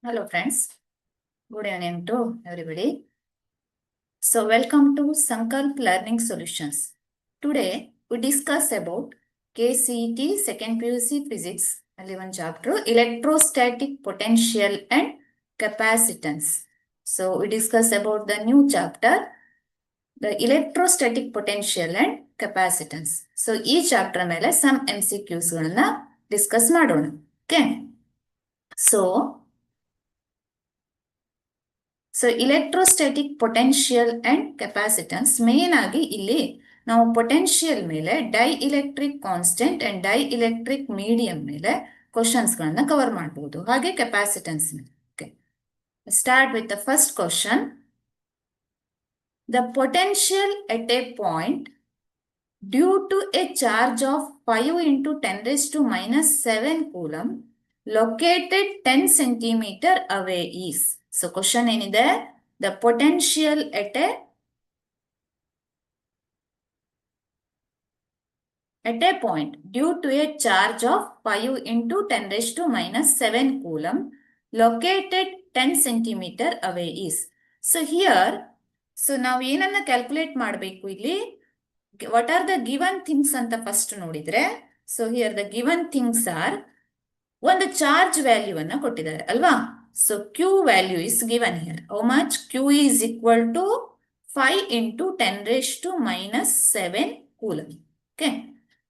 Hello friends, good evening to everybody. So welcome to Sankalp Learning Solutions. Today we discuss about KCET second PUC Physics 11 chapter Electrostatic Potential and Capacitance. So we discuss about the new chapter the Electrostatic Potential and Capacitance. So ಈ chapter ಮೇಲೆ some MCQs ಗಳನ್ನ discuss ಮಾಡೋಣ. Okay. So electrostatic potential and capacitance main ಆಗಿ ಇಲ್ಲಿ ನಾವು potential ಮೇಲೆ dielectric constant and dielectric medium ಮೇಲೆ questions ಗಳನ್ನ ಕವರ್ ಮಾಡಬಹುದು. ಹಾಗೆ ಕೆಪಾಸಿಟನ್ಸ್ ಮೇಲೆ. Start with the first question. The potential at a point due to a charge of 5 into 10⁻⁷ coulomb located 10 centimeter away is. So question ಏನಿದೆ, the potential at a point due to a charge of 5 into 10⁻⁷ coulomb located 10 centimeter away is. So here, so ನಾವು ಏನನ್ನ calculate ಮಾಡಬೇಕು ಇಲ್ಲಿ, what are the given things ಅಂತ first ನೋಡಿದ್ರೆ, so here the given things are, ಒಂದು charge value ಅನ್ನ ಕೊಟ್ಟಿದ್ದಾರೆ ಅಲ್ವಾ. So Q value is given here. How much? Q is equal to 5 into 10⁻⁷ coulomb. Okay.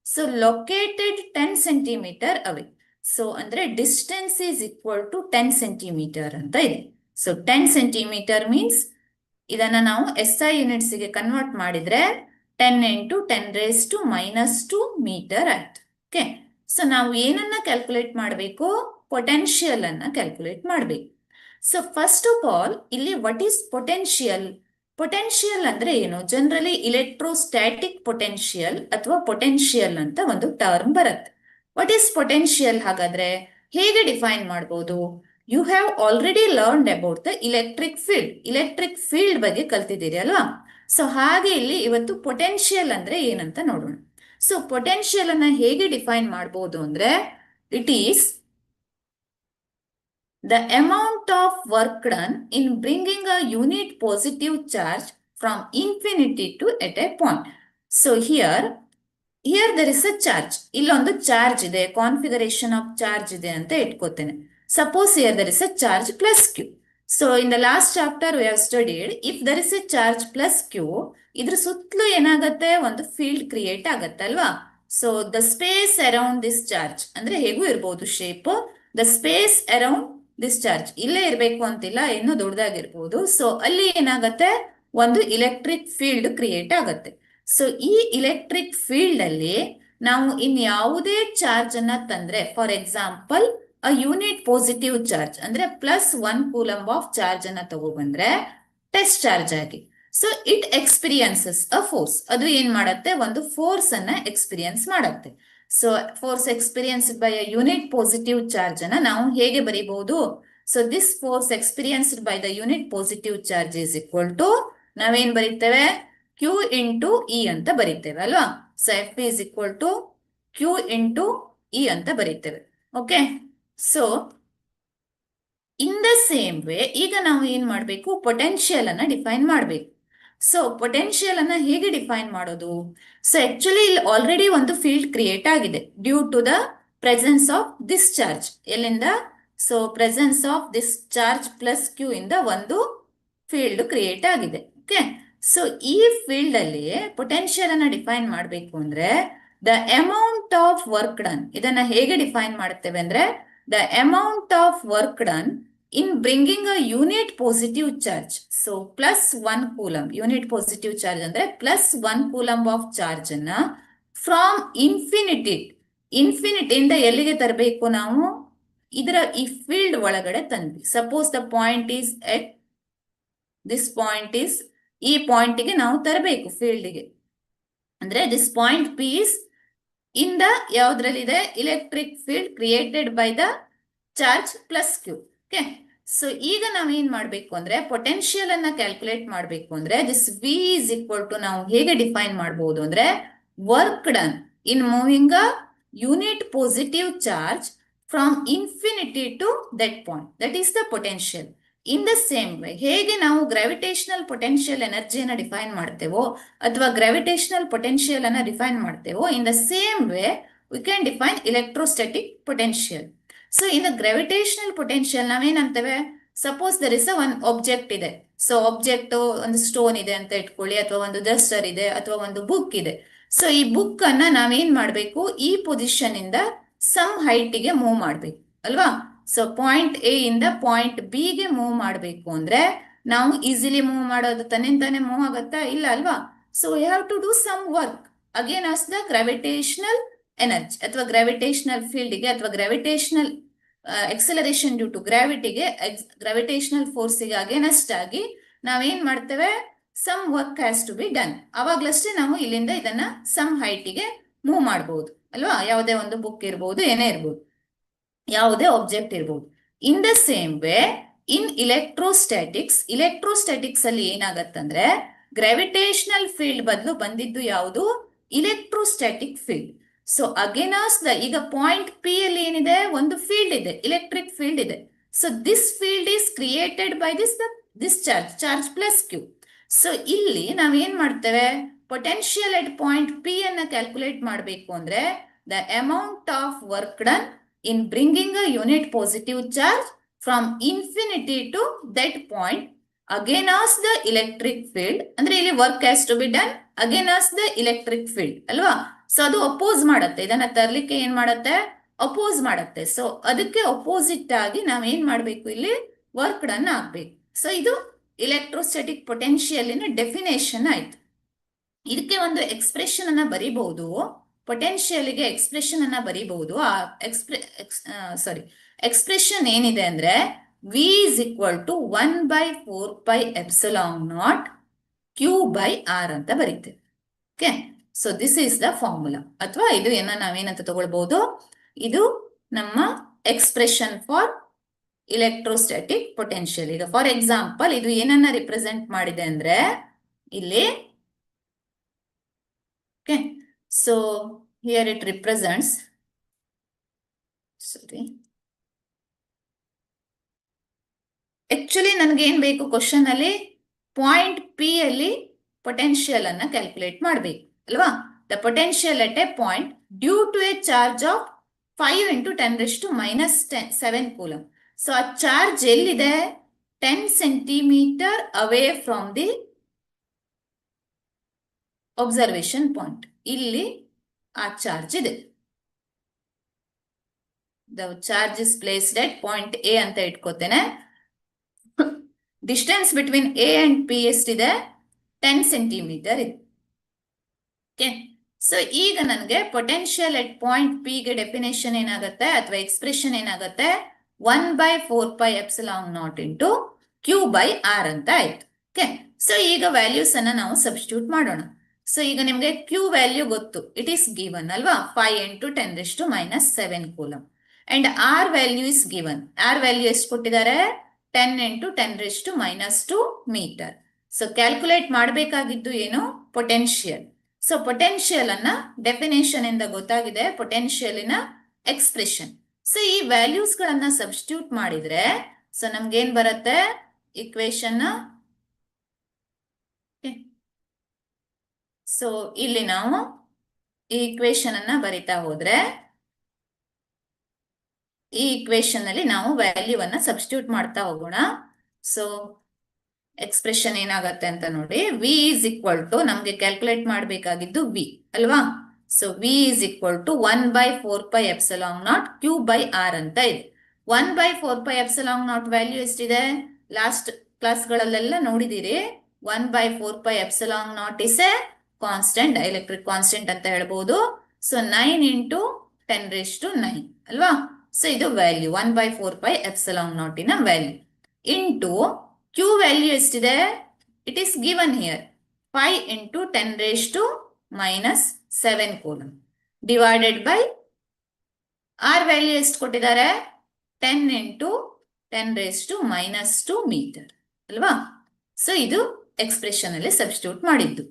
So located 10 centimeter away. So ಅಂದ್ರೆ distance is equal to 10 centimeter ಅಂತ ಇದೆ. So 10 centimeter means ಇದನ್ನ ನಾವು SI units ಗೆ convert ಮಾಡಿದ್ರೆ 10 into 10⁻⁻² metre ಆಯ್ತು. Okay. So ನಾವು ಏನನ್ನ ಕ್ಯಾಲ್ಕುಲೇಟ್ ಮಾಡಬೇಕು, ಪೊಟೆನ್ಷಿಯಲ್ ಅನ್ನ ಕ್ಯಾಲ್ಕುಲೇಟ್ ಮಾಡಬೇಕು. ಸೊ ಫಸ್ಟ್ ಆಫ್ ಆಲ್ ಇಲ್ಲಿ ವಾಟ್ ಈಸ್ ಪೊಟೆನ್ಷಿಯಲ್? ಪೊಟೆನ್ಷಿಯಲ್ ಅಂದ್ರೆ ಏನು? ಜನರಲಿ ಇಲೆಕ್ಟ್ರೋಸ್ಟಾಟಿಕ್ ಪೊಟೆನ್ಷಿಯಲ್ ಅಥವಾ ಪೊಟೆನ್ಷಿಯಲ್ ಅಂತ ಒಂದು ಟರ್ಮ್ ಬರುತ್ತೆ. What is potential? ಹಾಗಾದ್ರೆ ಹೇಗೆ ಡಿಫೈನ್ ಮಾಡಬಹುದು? You have already learned about the electric field. Electric field ಬಗ್ಗೆ ಕಲ್ತಿದ್ದೀರಿ ಅಲ್ವಾ. ಸೊ ಹಾಗೆ ಇಲ್ಲಿ ಇವತ್ತು ಪೊಟೆನ್ಷಿಯಲ್ ಅಂದ್ರೆ ಏನಂತ ನೋಡೋಣ. ಸೊ ಪೊಟೆನ್ಷಿಯಲ್ ಅನ್ನ ಹೇಗೆ ಡಿಫೈನ್ ಮಾಡಬಹುದು ಅಂದ್ರೆ, it is the amount of work done in bringing a unit positive charge from infinity to at a point. So here there is a charge. ಇಲ್ಲೊಂದು ಚಾರ್ಜ್ ಇದೆ, ಕಾನ್ಫಿಗರೇಷನ್ ಆಫ್ ಚಾರ್ಜ್ ಇದೆ ಅಂತ ಇಟ್ಕೋತೇನೆ. Suppose here there is a charge plus Q. So in the last chapter we have studied, if there is a charge plus Q, ಇದ್ರ ಸುತ್ತಲೂ ಏನಾಗತ್ತೆ, ಒಂದು field create ಆಗತ್ತೆ ಅಲ್ವಾ. So the space around this charge ಅಂದ್ರೆ ಹೇಗೂ ಇರ್ಬೋದು shape, the space around this charge ಇಲ್ಲೇ ಇರಬೇಕು ಅಂತಿಲ್ಲ, ಇನ್ನೂ ದೊಡ್ಡದಾಗಿರ್ಬೋದು. ಸೊ ಅಲ್ಲಿ ಏನಾಗತ್ತೆ, ಒಂದು ಇಲೆಕ್ಟ್ರಿಕ್ ಫೀಲ್ಡ್ ಕ್ರಿಯೇಟ್ ಆಗತ್ತೆ. ಸೊ ಈ ಇಲೆಕ್ಟ್ರಿಕ್ ಫೀಲ್ಡ್ ಅಲ್ಲಿ ನಾವು ಇನ್ಯಾವುದೇ ಚಾರ್ಜ್ ಅನ್ನ ತಂದ್ರೆ, for example a unit positive charge ಅಂದ್ರೆ +1 ಕೂಲಂಬ್ ಆಫ್ ಚಾರ್ಜ್ ಅನ್ನ ತಗೊಬಂದ್ರೆ ಟೆಸ್ಟ್ ಚಾರ್ಜ್ ಆಗಿ, so it experiences a force. ಅದು ಏನ್ ಮಾಡತ್ತೆ, ಒಂದು ಫೋರ್ಸ್ ಅನ್ನ ಎಕ್ಸ್ಪೀರಿಯನ್ಸ್ ಮಾಡತ್ತೆ. So force experienced by a unit positive charge ಅನ್ನ ನಾವು ಹೇಗೆ ಬರೀಬಹುದು? So this force experienced by the unit positive charge is equal to, ನಾವೇನ್ ಬರೀತೇವೆ, Q into E ಅಂತ ಬರೀತೇವೆ ಅಲ್ವಾ. So F is equal to Q into E ಅಂತ ಬರೀತೇವೆ. Okay. So in the same way ಈಗ ನಾವು ಏನ್ ಮಾಡಬೇಕು, ಪೊಟೆನ್ಷಿಯಲ್ ಅನ್ನ ಡಿಫೈನ್ ಮಾಡಬೇಕು. ಸೊ ಪೊಟೆನ್ಷಿಯಲ್ ಅನ್ನ ಹೇಗೆ ಡಿಫೈನ್ ಮಾಡೋದು? ಸೊ ಆಕ್ಚುಲಿ ಇಲ್ಲಿ ಆಲ್ರೆಡಿ ಒಂದು ಫೀಲ್ಡ್ ಕ್ರಿಯೇಟ್ ಆಗಿದೆ due to the presence of this charge. ಎಲ್ಲಿಂದ? So presence of this charge plus Q ಇಂದ ಒಂದು ಫೀಲ್ಡ್ ಕ್ರಿಯೇಟ್ ಆಗಿದೆ. ಓಕೆ. ಸೊ ಈ ಫೀಲ್ಡ್ ಅಲ್ಲಿ ಪೊಟೆನ್ಷಿಯಲ್ ಅನ್ನ ಡಿಫೈನ್ ಮಾಡಬೇಕು ಅಂದ್ರೆ, the amount of work done, ಇದನ್ನ ಹೇಗೆ ಡಿಫೈನ್ ಮಾಡುತ್ತೇವೆ ಅಂದ್ರೆ, the amount of work done in bringing a unit positive charge. So +1 coulomb, unit positive charge ಅಂದ್ರೆ +1 coulomb of charge ಅನ್ನ from infinity ಇಂದ ಎಲ್ಲಿಗೆ ತರಬೇಕು ನಾವು, ಇದರ ಈ ಫೀಲ್ಡ್ ಒಳಗಡೆ ತಂದ್ವಿ. Suppose the point is at this point is, ಈ ಪಾಯಿಂಟ್ಗೆ ನಾವು ತರಬೇಕು ಫೀಲ್ಡ್ಗೆ. ಅಂದ್ರೆ this point P is in the ಯಾವ್ದ್ರಲ್ಲಿದೆ, electric field created by the charge plus Q. Okay. So ಈಗ ನಾವ್ ಏನ್ ಮಾಡ್ಬೇಕು ಅಂದ್ರೆ, ಪೊಟೆನ್ಷಿಯಲ್ ಅನ್ನ ಕ್ಯಾಲ್ಕುಲೇಟ್ ಮಾಡ್ಬೇಕು ಅಂದ್ರೆ, this V is equal to ನಾವು ಹೇಗೆ ಡಿಫೈನ್ ಮಾಡಬಹುದು ಅಂದ್ರೆ, work done in moving a unit positive charge from infinity to that point, that is the potential. In the same way, ಹೇಗೆ ನಾವು ಗ್ರಾವಿಟೇಷನಲ್ ಪೊಟೆನ್ಷಿಯಲ್ ಎನರ್ಜಿಯನ್ನು ಡಿಫೈನ್ ಮಾಡ್ತೇವೋ ಅಥವಾ ಗ್ರಾವಿಟೇಷನಲ್ ಪೊಟೆನ್ಷಿಯಲ್ ಅನ್ನ ಡಿಫೈನ್ ಮಾಡ್ತೇವೋ, in the same way we can define electrostatic potential. So in gravitational potential ನಾವೇನಂತೇವೆ, suppose there is ಒಂದು object ಇದೆ. ಸೊ ಆಬ್ಜೆಕ್ಟ್ ಒಂದು ಸ್ಟೋನ್ ಇದೆ ಅಂತ ಇಟ್ಕೊಳ್ಳಿ, ಅಥವಾ ಒಂದು ಡಸ್ಟರ್ ಇದೆ, ಅಥವಾ ಒಂದು ಬುಕ್ ಇದೆ. ಸೊ ಈ ಬುಕ್ ಅನ್ನ ನಾವೇನ್ ಮಾಡ್ಬೇಕು, ಈ ಪೊಸಿಷನ್ ಇಂದ ಸಮ್ ಹೈಟ್ಗೆ ಮೂವ್ ಮಾಡ್ಬೇಕು ಅಲ್ವಾ. ಸೊ ಪಾಯಿಂಟ್ ಎ ಇಂದ ಪಾಯಿಂಟ್ ಬಿ ಗೆ ಮೂವ್ ಮಾಡಬೇಕು ಅಂದ್ರೆ ನಾವು ಈಸಿಲಿ ಮೂವ್ ಮಾಡೋದು ತಾನೇ ಮೂವ್ ಆಗತ್ತಾ? ಇಲ್ಲ ಅಲ್ವಾ. So we have to do some work against the gravitational energy ಅಥವಾ ಗ್ರಾವಿಟೇಷನಲ್ ಫೀಲ್ಡ್ಗೆ ಅಥವಾ ಗ್ರಾವಿಟೇಷನಲ್ ಎಕ್ಸಲರೇಷನ್ ಡ್ಯೂ ಟು ಗ್ರಾವಿಟಿಗೆ, ಗ್ರಾವಿಟೇಷನಲ್ ಫೋರ್ಸಿಗೆ ಅಗೇನೆಸ್ಟ್ ಆಗಿ ನಾವೇನ್ ಮಾಡ್ತೇವೆ, some work has to be done. ಅವಾಗ್ಲಷ್ಟೇ ನಾವು ಇಲ್ಲಿಂದ ಇದನ್ನ ಸಮ್ ಹೈಟಿಗೆ ಮೂವ್ ಮಾಡಬಹುದು ಅಲ್ವಾ. ಯಾವುದೇ ಒಂದು ಬುಕ್ ಇರ್ಬೋದು, ಏನೇ ಇರ್ಬೋದು, ಯಾವುದೇ ಆಬ್ಜೆಕ್ಟ್ ಇರ್ಬೋದು. In the same way in electrostatics ಅಲ್ಲಿ ಏನಾಗತ್ತಂದ್ರೆ, ಗ್ರಾವಿಟೇಷನಲ್ ಫೀಲ್ಡ್ ಬದಲು ಬಂದಿದ್ದು ಯಾವುದು, electrostatic field. So against the, ಈಗ ಪಾಯಿಂಟ್ ಪಿ ಅಲ್ಲಿ ಏನಿದೆ, ಒಂದು ಫೀಲ್ಡ್ ಇದೆ, ಎಲೆಕ್ಟ್ರಿಕ್ ಫೀಲ್ಡ್ ಇದೆ. So this field is created by this charge plus Q. ಸೊ ಇಲ್ಲಿ ನಾವ್ ಏನ್ ಮಾಡ್ತೇವೆ, ಪೊಟೆನ್ಷಿಯಲ್ ಎಟ್ ಪಾಯಿಂಟ್ ಪಿ ಅನ್ನ ಕ್ಯಾಲ್ಕುಲೇಟ್ ಮಾಡಬೇಕು ಅಂದ್ರೆ the amount of work done in bringing a unit positive charge from infinity to that point against the electric field. ಅಂದ್ರೆ ಇಲ್ಲಿ work has to be done against the electric field ಅಲ್ವಾ. So ಅದು oppose ಮಾಡತ್ತೆ, ಇದನ್ನ ತರ್ಲಿಕ್ಕೆ ಏನ್ ಮಾಡತ್ತೆ, oppose ಮಾಡತ್ತೆ. ಸೊ ಅದಕ್ಕೆ ಅಪೋಸಿಟ್ ಆಗಿ ನಾವ್ ಏನ್ ಮಾಡ್ಬೇಕು, ಇಲ್ಲಿ ವರ್ಕ್ ಡನ್ ಆಗ್ಬೇಕು. ಸೊ ಇದು ಇಲೆಕ್ಟ್ರೋಸ್ಟಾಟಿಕ್ ಪೊಟೆನ್ಷಿಯಲಿನ ಡೆಫಿನೇಷನ್ ಆಯ್ತು. ಇದಕ್ಕೆ ಒಂದು ಎಕ್ಸ್ಪ್ರೆಷನ್ ಅನ್ನ ಬರೀಬಹುದು, ಪೊಟೆನ್ಷಿಯಲ್ಗೆ ಎಕ್ಸ್ಪ್ರೆಷನ್ ಅನ್ನ ಬರೀಬಹುದು. ಆ ಎಕ್ಸ್ಪ್ರೆಷನ್ ಏನಿದೆ ಅಂದ್ರೆ V is equal to 1/4πε0 Q/R ಅಂತ ಬರೀತೇವೆ. Okay, so this is the formula. ಅಥವಾ ಇದು ನಾವೇನಂತ ತಗೊಳ್ಬಹುದು, ಇದು ನಮ್ಮ ಎಕ್ಸ್ಪ್ರೆಷನ್ ಫಾರ್ ಇಲೆಕ್ಟ್ರೋಸ್ಟಾಟಿಕ್ ಪೊಟೆನ್ಷಿಯಲ್. ಈಗ ಫಾರ್ ಎಕ್ಸಾಂಪಲ್ ಇದು ಏನನ್ನ ರಿಪ್ರೆಸೆಂಟ್ ಮಾಡಿದೆ ಅಂದ್ರೆ ಇಲ್ಲಿ, okay, so here it represents, sorry, actually ನನ್ಗೆ ಏನ್ ಬೇಕು, ಕ್ವಶನ್ ಅಲ್ಲಿ ಪಾಯಿಂಟ್ ಪಿ ಅಲ್ಲಿ ಪೊಟೆನ್ಷಿಯಲ್ ಅನ್ನ ಕ್ಯಾಲ್ಕುಲೇಟ್ ಮಾಡ್ಬೇಕು ಅಲ್ವಾ. The potential at a point due to a charge of 5 × 10⁻⁷ coulomb. So ಆ ಚಾರ್ಜ್ ಎಲ್ಲಿದೆ, 10 centimetre away from the observation point. ಇಲ್ಲಿ ಆ ಚಾರ್ಜ್ ಇದೆ. The charge is placed at point A ಅಂತ ಇಟ್ಕೋತೇನೆ. Distance between A and P ಎಷ್ಟಿದೆ, 10 centimetre ಇದೆ. Okay, so ಈಗ ನನಗೆ ಪೊಟೆನ್ಷಿಯಲ್ ಎಟ್ ಪಾಯಿಂಟ್ ಪಿ ಗೆ ಡೆಫಿನೇಷನ್ ಏನಾಗುತ್ತೆ ಅಥವಾ ಎಕ್ಸ್ಪ್ರೆಷನ್ ಏನಾಗುತ್ತೆ, 1/4πε0 Q/R ಅಂತ ಆಯ್ತು. ಓಕೆ, ಸೊ ಈಗ ವ್ಯಾಲ್ಯೂಸ್ ಅನ್ನ ನಾವು ಸಬ್ಸ್ಟಿಟ್ಯೂಟ್ ಮಾಡೋಣ. ಸೊ ಈಗ ನಿಮ್ಗೆ Q ವ್ಯಾಲ್ಯೂ ಗೊತ್ತು, ಇಟ್ ಈಸ್ ಗಿವನ್ ಅಲ್ವಾ, 5 × 10⁻⁷ ಕೂಲಮ್. And R value is given. R value ಎಷ್ಟು ಕೊಟ್ಟಿದ್ದಾರೆ, 10 × 10⁻² ಮೀಟರ್. ಸೊ ಕ್ಯಾಲ್ಕುಲೇಟ್ ಮಾಡಬೇಕಾಗಿದ್ದು ಏನು, ಪೊಟೆನ್ಷಿಯಲ್. ಸೊ ಪೊಟೆನ್ಷಿಯಲ್ ಅನ್ನ ಡೆಫಿನೇಷನ್ ಇಂದ ಗೊತ್ತಾಗಿದೆ, ಪೊಟೆನ್ಷಿಯಲಿನ ಎಕ್ಸ್ಪ್ರೆಷನ್. ಸೊ ಈ ವ್ಯಾಲ್ಯೂಸ್ ಗಳನ್ನ ಸಬ್ಸ್ಟಿಟ್ಯೂಟ್ ಮಾಡಿದ್ರೆ ಸೊ ನಮ್ಗೇನ್ ಬರುತ್ತೆ, ಇಕ್ವೇಶನ್. ಸೊ ಇಲ್ಲಿ ನಾವು ಈ ಇಕ್ವೇಶನ್ ಅನ್ನ ಬರಿತಾ ಹೋದ್ರೆ, ಈ ಇಕ್ವೇಶನ್ ಅಲ್ಲಿ ನಾವು ವ್ಯಾಲ್ಯೂ ಅನ್ನ ಸಬ್ಸ್ಟಿಟ್ಯೂಟ್ ಮಾಡ್ತಾ ಹೋಗೋಣ. ಸೊ ಎಕ್ಸ್ಪ್ರೆಷನ್ ಏನಾಗತ್ತೆ ಅಂತ ನೋಡಿ, V is equal to, ನಮ್ಗೆ ಕ್ಯಾಲ್ಕುಲೇಟ್ ಮಾಡಬೇಕಾಗಿದ್ದು V ಅಲ್ವಾ. So V is equal to 1/4πε0 Q/R ಅಂತ ಇದೆ. 1/4πε0 ವ್ಯಾಲ್ಯೂ ಎಷ್ಟಿದೆ, ಲಾಸ್ಟ್ ಕ್ಲಾಸ್ಗಳಲ್ಲೆಲ್ಲ ನೋಡಿದಿರಿ. 1/4πε0 is a constant, electric constant ಅಂತ ಹೇಳ್ಬೋದು. ಸೊ 9 × 10⁹ ಅಲ್ವಾ. ಸೊ ಇದು ವ್ಯಾಲ್ಯೂ 1/4πε0 ಇನ ವ್ಯಾಲ್ಯೂ ಇಂಟು Q ವ್ಯಾಲ್ಯೂ ಎಷ್ಟಿದೆ, it is given here 5 × 10⁻⁷ coulomb divided by R value ಎಷ್ಟು ಕೊಟ್ಟಿದ್ದಾರೆ, 10 × 10⁻² ಮೀಟರ್ ಅಲ್ವಾ. ಸೊ ಇದು ಎಕ್ಸ್ಪ್ರೆಷನ್ ಅಲ್ಲಿ ಸಬ್ಸ್ಟಿಟ್ಯೂಟ್ ಮಾಡಿದ್ದು.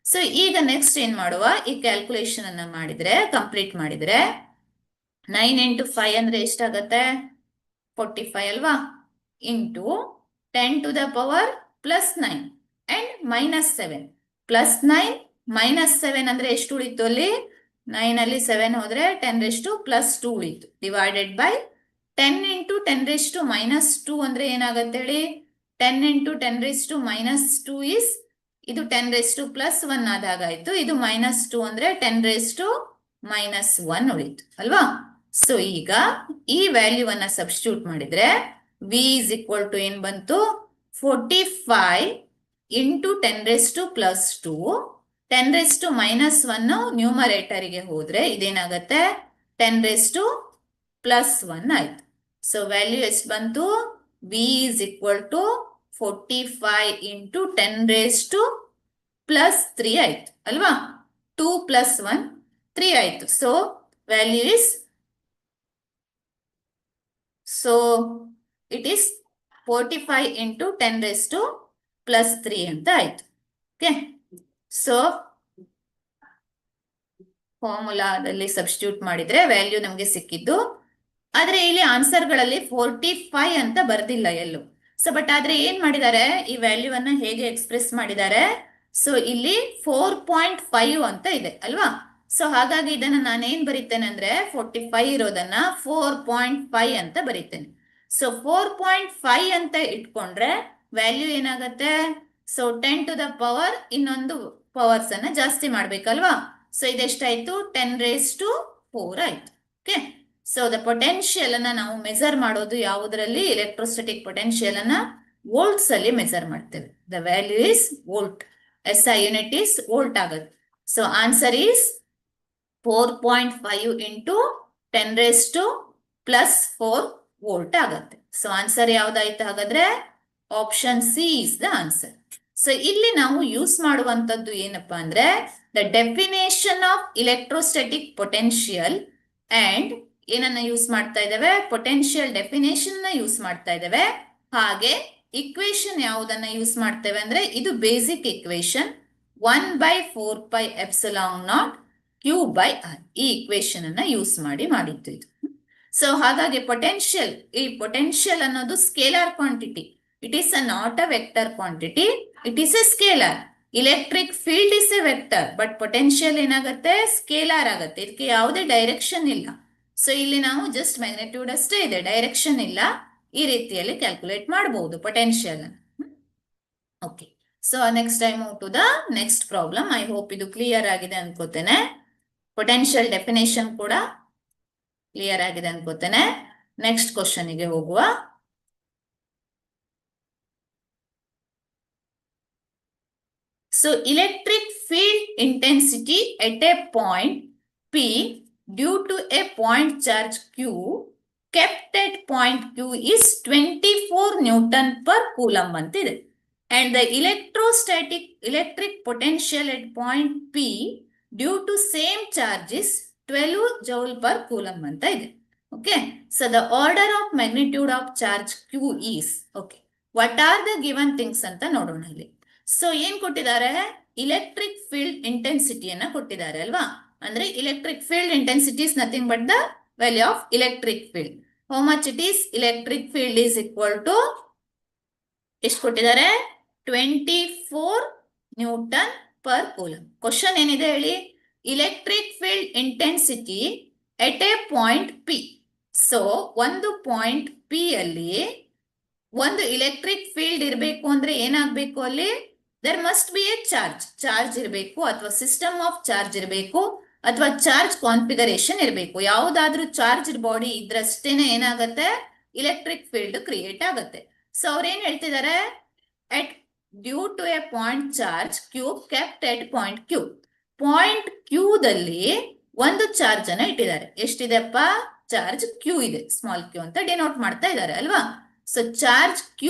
ಸೊ ಈಗ ನೆಕ್ಸ್ಟ್ ಏನ್ ಮಾಡುವ, ಈ ಕ್ಯಾಲ್ಕುಲೇಷನ್ ಅನ್ನ ಮಾಡಿದ್ರೆ, ಕಂಪ್ಲೀಟ್ ಮಾಡಿದ್ರೆ 9 ಇಂಟು 5 ಅಂದ್ರೆ ಎಷ್ಟಾಗತ್ತೆ? 45 ಅಲ್ವಾ? Into 10 to the power plus 9 and minus 7. Plus 9 minus 7 ಅಂದ್ರೆ ಎಷ್ಟು ಉಳಿತು ಅಲ್ಲಿ? 9 ಅಲ್ಲಿ 7 ಹೋದ್ರೆ 10 ಪ್ಲಸ್ 2 ಉಳಿತು. ಡಿವೈಡೆಡ್ ಬೈ 10 ಇಂಟು 10 ಮೈನಸ್ 2 ಅಂದ್ರೆ ಏನಾಗತ್ತೆ ಹೇಳಿ? 10 ಇಂಟು 10 ಮೈನಸ್ 2 ಇಸ್, ಇದು 10 ಪ್ಲಸ್ 1 ಆದಾಗ ಆಯ್ತು. ಇದು ಮೈನಸ್ 2 ಅಂದ್ರೆ 10 ಮೈನಸ್ 1 ಉಳಿತು ಅಲ್ವಾ? ಸೊ ಈಗ ಈ ವ್ಯಾಲ್ಯೂವನ್ನ ಸಬ್ಸ್ಟಿಟ್ಯೂಟ್ ಮಾಡಿದ್ರೆ ವಿ ಇಸ್ ಈಕ್ವಲ್ ಟು ಏನ್ ಬಂತು? 45 ಇಂಟು 10 ಪ್ಲಸ್ 2, 10 ಮೈನಸ್ 1 ನ್ಯೂಮರೇಟರಿಗೆ ಹೋದ್ರೆ ಇದೇನಾಗತ್ತೆ? 10 ಪ್ಲಸ್ 1 ಆಯ್ತು. ಸೊ ವ್ಯಾಲ್ಯೂ ಎಷ್ಟು ಬಂತು? V is equal to 45 into 10 plus 3 ಆಯ್ತು ಅಲ್ವಾ? 2 ಪ್ಲಸ್ 1 3 ಆಯ್ತು. So value is, so it is 45 into 10 plus 3 ಅಂತ ಆಯ್ತು. ಓಕೆ, ಸೊ ಫಾರ್ಮುಲಾದಲ್ಲಿ ಸಬ್ಸ್ಟಿಟ್ಯೂಟ್ ಮಾಡಿದ್ರೆ ವ್ಯಾಲ್ಯೂ ನಮಗೆ ಸಿಕ್ಕಿದ್ದು. ಆದ್ರೆ ಇಲ್ಲಿ ಆನ್ಸರ್ಗಳಲ್ಲಿ 45 ಅಂತ ಬರ್ದಿಲ್ಲ ಎಲ್ಲೂ. ಸೊ ಬಟ್ ಆದ್ರೆ ಏನ್ ಮಾಡಿದ್ದಾರೆ, ಈ ವ್ಯಾಲ್ಯೂವನ್ನ ಹೇಗೆ ಎಕ್ಸ್ಪ್ರೆಸ್ ಮಾಡಿದ್ದಾರೆ? ಸೊ ಇಲ್ಲಿ 4.5 ಅಂತ ಇದೆ ಅಲ್ವಾ? ಸೊ ಹಾಗಾಗಿ ಇದನ್ನ ನಾನು ಏನ್ ಬರೀತೇನೆ ಅಂದ್ರೆ 45 ಇರೋದನ್ನ 4.5 ಅಂತ ಬರೀತೇನೆ. ಸೊ 4.5 ಅಂತ ಇಟ್ಕೊಂಡ್ರೆ ವ್ಯಾಲ್ಯೂ ಏನಾಗತ್ತೆ? ಸೊ 10 ಟು ದ ಪವರ್ ಇನ್ನೊಂದು ಪವರ್ಸ್ ಅನ್ನ ಜಾಸ್ತಿ ಮಾಡ್ಬೇಕಲ್ವಾ? ಸೊ ಇದೆಷ್ಟಾಯ್ತು? 10⁴ ಆಯ್ತು. ಓಕೆ, ಸೊ ದ ಪೊಟೆನ್ಶಿಯಲ್ ಅನ್ನ ನಾವು ಮೆಜರ್ ಮಾಡೋದು ಯಾವುದರಲ್ಲಿ? ಎಲೆಕ್ಟ್ರೋಸ್ಟಾಟಿಕ್ ಪೊಟೆನ್ಶಿಯಲ್ ಅನ್ನ ವೋಲ್ಟ್ಸ್ ಅಲ್ಲಿ ಮೆಜರ್ ಮಾಡ್ತೇವೆ. The value is volt. SI unit is volt ಆಗುತ್ತೆ. So answer is 4.5 into 10 plus 4 volt ಆಗುತ್ತೆ. ಸೊ ಆನ್ಸರ್ ಯಾವ್ದಾಯ್ತು ಹಾಗಾದ್ರೆ? Option C is the answer. So ಇಲ್ಲಿ ನಾವು ಯೂಸ್ ಮಾಡುವಂತದ್ದು ಏನಪ್ಪಾ ಅಂದ್ರೆ the definition of electrostatic potential and ಏನನ್ನ ಯೂಸ್ ಮಾಡ್ತಾ ಇದ್ದೇವೆ? ಪೊಟೆನ್ಶಿಯಲ್ ಡೆಫಿನೇಷನ್ ನ ಯೂಸ್ ಮಾಡ್ತಾ ಇದ್ದೇವೆ. ಹಾಗೆ ಇಕ್ವೇಶನ್ ಯಾವುದನ್ನ ಯೂಸ್ ಮಾಡ್ತೇವೆ ಅಂದ್ರೆ ಇದು basic equation 1/4πε0 Q by R. ಈ ಇಕ್ವೇಶನ್ ಅನ್ನ ಯೂಸ್ ಮಾಡಿದ್ದು ಇದು. ಸೊ ಹಾಗಾಗಿ ಪೊಟೆನ್ಶಿಯಲ್, ಈ ಪೊಟೆನ್ಶಿಯಲ್ ಅನ್ನೋದು scalar quantity. It is not a vector quantity, it is a scalar. Electric field is a vector, but potential ಏನಾಗುತ್ತೆ? ಸ್ಕೇಲಾರ್ ಆಗುತ್ತೆ. ಇದಕ್ಕೆ ಯಾವುದೇ ಡೈರೆಕ್ಷನ್ ಇಲ್ಲ. ಸೊ ಇಲ್ಲಿ ನಾವು ಜಸ್ಟ್ ಮ್ಯಾಗ್ನಿಟ್ಯೂಡ್ ಅಷ್ಟೇ ಇದೆ, ಡೈರೆಕ್ಷನ್ ಇಲ್ಲ. ಈ ರೀತಿಯಲ್ಲಿ ಕ್ಯಾಲ್ಕುಲೇಟ್ ಮಾಡಬಹುದು ಪೊಟೆನ್ಶಿಯಲ್ ಅನ್ನು. Okay, so next time to the next problem. I hope ಇದು ಕ್ಲಿಯರ್ ಆಗಿದೆ ಅನ್ಕೋತೇನೆ. ಪೊಟೆನ್ಶಿಯಲ್ ಡೆಫಿನೇಷನ್ ಕೂಡ ಕ್ಲಿಯರ್ ಆಗಿದೆ ಅನ್ಕೋತೇನೆ. ನೆಕ್ಸ್ಟ್ ಕ್ವಶನ್ಗೆ ಹೋಗುವ. So electric field intensity at a point P due to a point charge Q kept at point Q is 24 Newton per Coulomb ಅಂತಿದೆ. And the electric potential at point P due to same charge is 12 joule per Coulomb ಅಂತ ಇದೆ. Okay, so the order of magnitude of charge Q is, okay, what are the given things ಅಂತ ನೋಡೋಣ ಇಲ್ಲಿ. So ಏನ್ ಕೊಟ್ಟಿದ್ದಾರೆ? Electric field ಇಂಟೆನ್ಸಿಟಿಯನ್ನ ಕೊಟ್ಟಿದ್ದಾರೆ ಅಲ್ವಾ? ಅಂದ್ರೆ electric field intensity is nothing but the value of electric field. How much it is? Electric field is equal to ಎಷ್ಟು ಕೊಟ್ಟಿದ್ದಾರೆ? 24 ನ್ಯೂಟನ್ ಪರ್ ಕೂಲಂಬ್. ಕ್ವಶನ್ ಏನಿದೆ ಹೇಳಿ? Electric field intensity at a point P. So ಒಂದು point P ಅಲ್ಲಿ ಒಂದು electric field ಇರಬೇಕು ಅಂದ್ರೆ ಏನಾಗಬೇಕು? ಅಲ್ಲಿ there must be a charge ಇರಬೇಕು, ಅಥವಾ ಸಿಸ್ಟಮ್ ಆಫ್ ಚಾರ್ಜ್ ಇರಬೇಕು, ಅಥವಾ ಚಾರ್ಜ್ ಕಾನ್ಫಿಗರೇಷನ್ ಇರಬೇಕು. ಯಾವುದಾದ್ರೂ ಚಾರ್ಜ್ ಬಾಡಿ ಇದ್ರಷ್ಟೇನೆ ಏನಾಗತ್ತೆ? ಇಲೆಕ್ಟ್ರಿಕ್ ಫೀಲ್ಡ್ ಕ್ರಿಯೇಟ್ ಆಗತ್ತೆ. ಸೊ ಅವ್ರೇನ್ ಹೇಳ್ತಿದ್ದಾರೆ? At due to a point charge Q kept at point Q. Point Q ದಲ್ಲಿ ಒಂದು ಚಾರ್ಜ್ ಅನ್ನ ಇಟ್ಟಿದ್ದಾರೆ. ಎಷ್ಟಿದೆಪ್ಪ? ಚಾರ್ಜ್ Q ಇದೆ, ಸ್ಮಾಲ್ q ಅಂತ ಡಿನೋಟ್ ಮಾಡ್ತಾ ಇದ್ದಾರೆ ಅಲ್ವಾ? So charge Q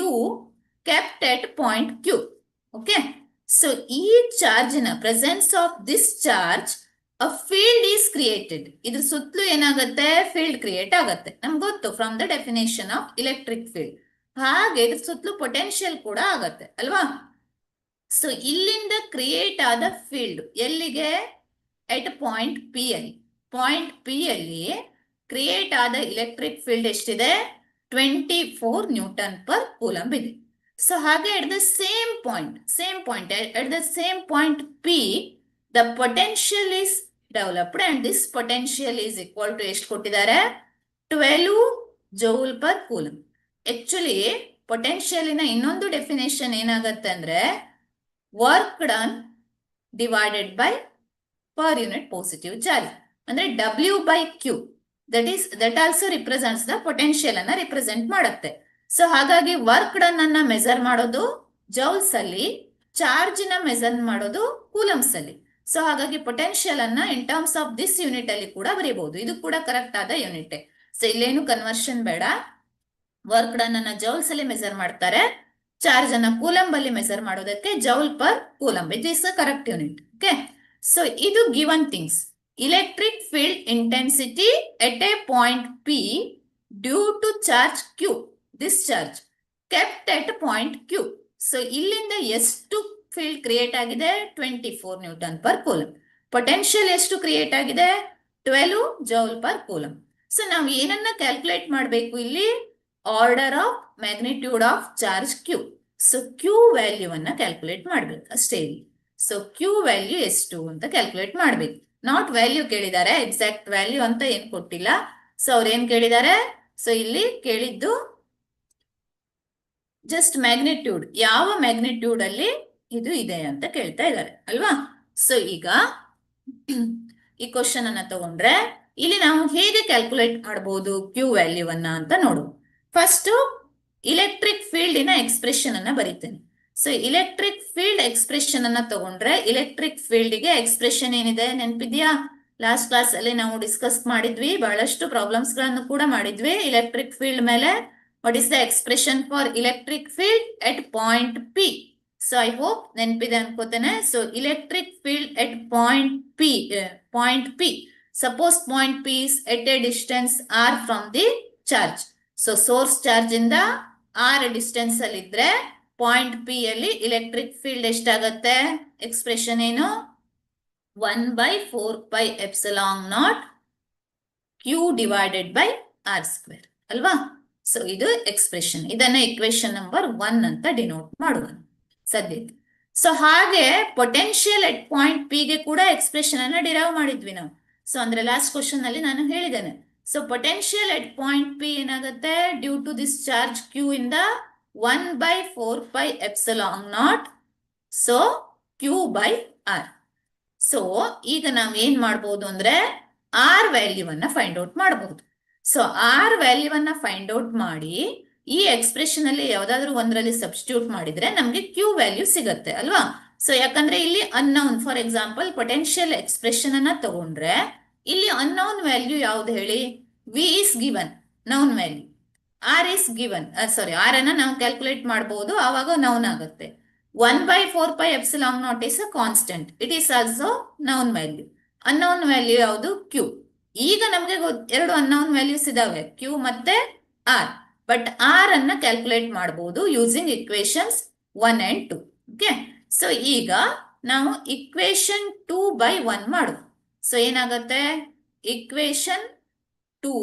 kept at point Q. Okay, so ಈ ಚಾರ್ಜಿನ presence of this charge a field is created. ಇದ್ರ ಸುತ್ತಲೂ ಏನಾಗುತ್ತೆ? ಫೀಲ್ಡ್ ಕ್ರಿಯೇಟ್ ಆಗತ್ತೆ. ನಮ್ಗೆ ಗೊತ್ತು from the definition of electric field. ಹಾಗೆ ಇದ್ರ ಸುತ್ತಲೂ ಪೊಟೆನ್ಶಿಯಲ್ ಕೂಡ ಆಗತ್ತೆ ಅಲ್ವಾ? ಸೊ ಇಲ್ಲಿಂದ ಕ್ರಿಯೇಟ್ ಆದ ಫೀಲ್ಡ್ ಎಲ್ಲಿಗೆ? ಎಟ್ ಪಾಯಿಂಟ್ P ಅಲ್ಲಿ. ಪಾಯಿಂಟ್ P ಅಲ್ಲಿ ಕ್ರಿಯೇಟ್ ಆದ ಎಲೆಕ್ಟ್ರಿಕ್ ಫೀಲ್ಡ್ ಎಷ್ಟಿದೆ? 24 ನ್ಯೂಟನ್ ಪರ್ ಕೂಲಂಬ್ ಇದೆ. ಸೊ ಹಾಗೆ at the same point at the same point P, the potential is developed and this potential is equal to ಎಷ್ಟು ಕೊಟ್ಟಿದ್ದಾರೆ? 12 joule per coulomb. Actually ಪೊಟೆನ್ಷಿಯಲಿನ ಇನ್ನೊಂದು definition ಏನಾಗತ್ತೆ ಅಂದ್ರೆ work done divided by per unit positive charge, ಅಂದ್ರೆ W/Q, that also represents the potential ಅನ್ನ represent ಮಾಡುತ್ತೆ. So ಹಾಗಾಗಿ work done ಅನ್ನ ಮೆಜರ್ ಮಾಡೋದು ಜೌಲ್ಸ್ ಅಲ್ಲಿ, ಚಾರ್ಜ್ ನ ಮೆಜರ್ ಮಾಡೋದು ಕೂಲಮ್ಸ್ ಅಲ್ಲಿ. ಸೊ ಹಾಗಾಗಿ ಪೊಟೆನ್ಷಿಯಲ್ ಅನ್ನ in terms of this unit ಅಲ್ಲಿ ಕೂಡ ಬರೀಬಹುದು. ಇದು ಕೂಡ ಕರೆಕ್ಟ್ ಆದ ಯೂನಿಟ್. ಸೊ ಇಲ್ಲೇನು ಕನ್ವರ್ಷನ್ ಬೇಡ. ವರ್ಕ್ ಡನ್ ಅನ್ನ ಜೌಲ್ಸ್ ಅಲ್ಲಿ ಮೆಜರ್ ಮಾಡ್ತಾರೆ, ಚಾರ್ಜ್ ಅನ್ನ ಕೂಲಂಬ್ ಅಲ್ಲಿ ಮೆಜರ್ ಮಾಡೋದಕ್ಕೆ joule per coulomb. It is a correct unit. Okay, so ಇದು given things. Electric field intensity at a point P due to charge Q, this charge kept at point Q. So ಇಲ್ಲಿಂದ ಎಷ್ಟು field create ಆಗಿದೆ? 24 newton per coulomb. Potential ಎಷ್ಟು create ಆಗಿದೆ? 12 joule per coulomb. So ನಾವು ಏನನ್ನ calculate ಮಾಡಬೇಕು ಇಲ್ಲಿ? Order of magnitude of charge Q. So Q value ಅನ್ನ ಕ್ಯಾಲ್ಕುಲೇಟ್ ಮಾಡ್ಬೇಕು ಅಷ್ಟೇ ಇಲ್ಲಿ. ಸೊ Q ವ್ಯಾಲ್ಯೂ ಎಷ್ಟು ಅಂತ ಕ್ಯಾಲ್ಕುಲೇಟ್ ಮಾಡ್ಬೇಕು. ನಾಟ್ ವ್ಯಾಲ್ಯೂ ಕೇಳಿದ್ದಾರೆ, ಎಕ್ಸಾಕ್ಟ್ ವ್ಯಾಲ್ಯೂ ಅಂತ ಏನ್ ಕೊಟ್ಟಿಲ್ಲ. ಸೊ ಅವ್ರು ಏನ್ ಕೇಳಿದ್ದಾರೆ? ಸೊ ಇಲ್ಲಿ ಕೇಳಿದ್ದು ಜಸ್ಟ್ ಮ್ಯಾಗ್ನಿಟ್ಯೂಡ್, ಯಾವ ಮ್ಯಾಗ್ನಿಟ್ಯೂಡ್ ಅಲ್ಲಿ ಇದು ಇದೆ ಅಂತ ಕೇಳ್ತಾ ಇದ್ದಾರೆ ಅಲ್ವಾ. ಸೊ ಈಗ ಈ ಕ್ವಶನ್ ಅನ್ನ ತಗೊಂಡ್ರೆ ಇಲ್ಲಿ ನಾವು ಹೇಗೆ ಕ್ಯಾಲ್ಕುಲೇಟ್ ಮಾಡಬಹುದು Q ವ್ಯಾಲ್ಯೂ ಅನ್ನ ಅಂತ ನೋಡು. ಫಸ್ಟ್ ಇಲೆಕ್ಟ್ರಿಕ್ ಫೀಲ್ಡ್ ಇನ ಎಕ್ಸ್ಪ್ರೆಷನ್ ಅನ್ನ ಬರೀತೇನೆ. ಸೊ ಇಲೆಕ್ಟ್ರಿಕ್ ಫೀಲ್ಡ್ ಎಕ್ಸ್ಪ್ರೆಷನ್ ಅನ್ನ ತಗೊಂಡ್ರೆ ಇಲೆಕ್ಟ್ರಿಕ್ ಫೀಲ್ಡ್ ಗೆ ಎಕ್ಸ್ಪ್ರೆಷನ್ ಏನಿದೆ ನೆನಪಿದ್ಯಾ? ಲಾಸ್ಟ್ ಕ್ಲಾಸ್ ಅಲ್ಲಿ ನಾವು ಡಿಸ್ಕಸ್ ಮಾಡಿದ್ವಿ, ಬಹಳಷ್ಟು ಪ್ರಾಬ್ಲಮ್ಸ್ ಗಳನ್ನು ಕೂಡ ಮಾಡಿದ್ವಿ ಇಲೆಕ್ಟ್ರಿಕ್ ಫೀಲ್ಡ್ ಮೇಲೆ. What is the expression for electric field at point P? So I hope ನೆನಪಿದೆ ಅನ್ಕೋತೇನೆ. So electric field at point P, suppose point P is at a distance R from the charge. So source charge ಇಂದ R distance ಅಲ್ಲಿ ಇದ್ರೆ point P ಅಲ್ಲಿ electric field ಎಷ್ಟಾಗತ್ತೆ? Expression ಏನು? 1/4πε0 Q divided by R² ಅಲ್ವಾ. So ಇದು expression. ಇದನ್ನ equation number 1 ಅಂತ ಡಿನೋಟ್ ಮಾಡುವ ಸದ್ಯಕ್ಕೆ. ಸೊ ಹಾಗೆ ಪೊಟೆನ್ಷಿಯಲ್ ಎಟ್ ಪಾಯಿಂಟ್ P ಗೆ ಕೂಡ ಎಕ್ಸ್ಪ್ರೆಷನ್ ಅನ್ನ ಡಿರೈವ್ ಮಾಡಿದ್ವಿ ನಾವು. ಸೊ ಅಂದ್ರೆ ಲಾಸ್ಟ್ ಕ್ವಶನ್ ಅಲ್ಲಿ ನಾನು ಹೇಳಿದ್ದೇನೆ. So potential at point P ಏನಾಗುತ್ತೆ? Due to this charge Q ಇಂದ 1/4πε0 ಸೊ Q/R. ಸೊ ಈಗ ನಾವ್ ಏನ್ ಮಾಡ್ಬೋದು ಅಂದ್ರೆ R ವ್ಯಾಲ್ಯೂ ಅನ್ನ ಫೈಂಡ್ ಔಟ್ ಮಾಡಬಹುದು. ಸೊ R ವ್ಯಾಲ್ಯೂ ಅನ್ನ ಫೈಂಡ್ ಔಟ್ ಮಾಡಿ ಈ ಎಕ್ಸ್ಪ್ರೆಷನ್ ಅಲ್ಲಿ ಯಾವ್ದಾದ್ರು ಒಂದರಲ್ಲಿ ಸಬ್ಸ್ಟಿಟ್ಯೂಟ್ ಮಾಡಿದ್ರೆ ನಮ್ಗೆ Q ವ್ಯಾಲ್ಯೂ ಸಿಗತ್ತೆ ಅಲ್ವಾ. ಸೊ ಯಾಕಂದ್ರೆ ಇಲ್ಲಿ unknown, for example potential expression ಅನ್ನ ತಗೊಂಡ್ರೆ ಇಲ್ಲಿ ಅನ್ನೌನ್ ವ್ಯಾಲ್ಯೂ ಯಾವ್ದು ಹೇಳಿ? V is given, noun value. R is given, sorry R ಅನ್ನ ನಾವು ಕ್ಯಾಲ್ಕುಲೇಟ್ ಮಾಡಬಹುದು, ಆವಾಗ ನೌನ್ ಆಗುತ್ತೆ. 1/4πε0 is a constant, it is also noun value. Unknown value ಯಾವುದು? Q. ಈಗ ನಮ್ಗೆ ಎರಡು ಅನ್ನೌನ್ ವ್ಯಾಲ್ಯೂಸ್ ಇದಾವೆ, Q ಮತ್ತೆ R. ಬಟ್ R ಅನ್ನ ಕ್ಯಾಲ್ಕುಲೇಟ್ ಮಾಡಬಹುದು using equations 1 and 2. Okay, so ಈಗ ನಾವು ಇಕ್ವೇಶನ್ 2/1 ಮಾಡು. ಸೊ ಏನಾಗುತ್ತೆ? Equation 2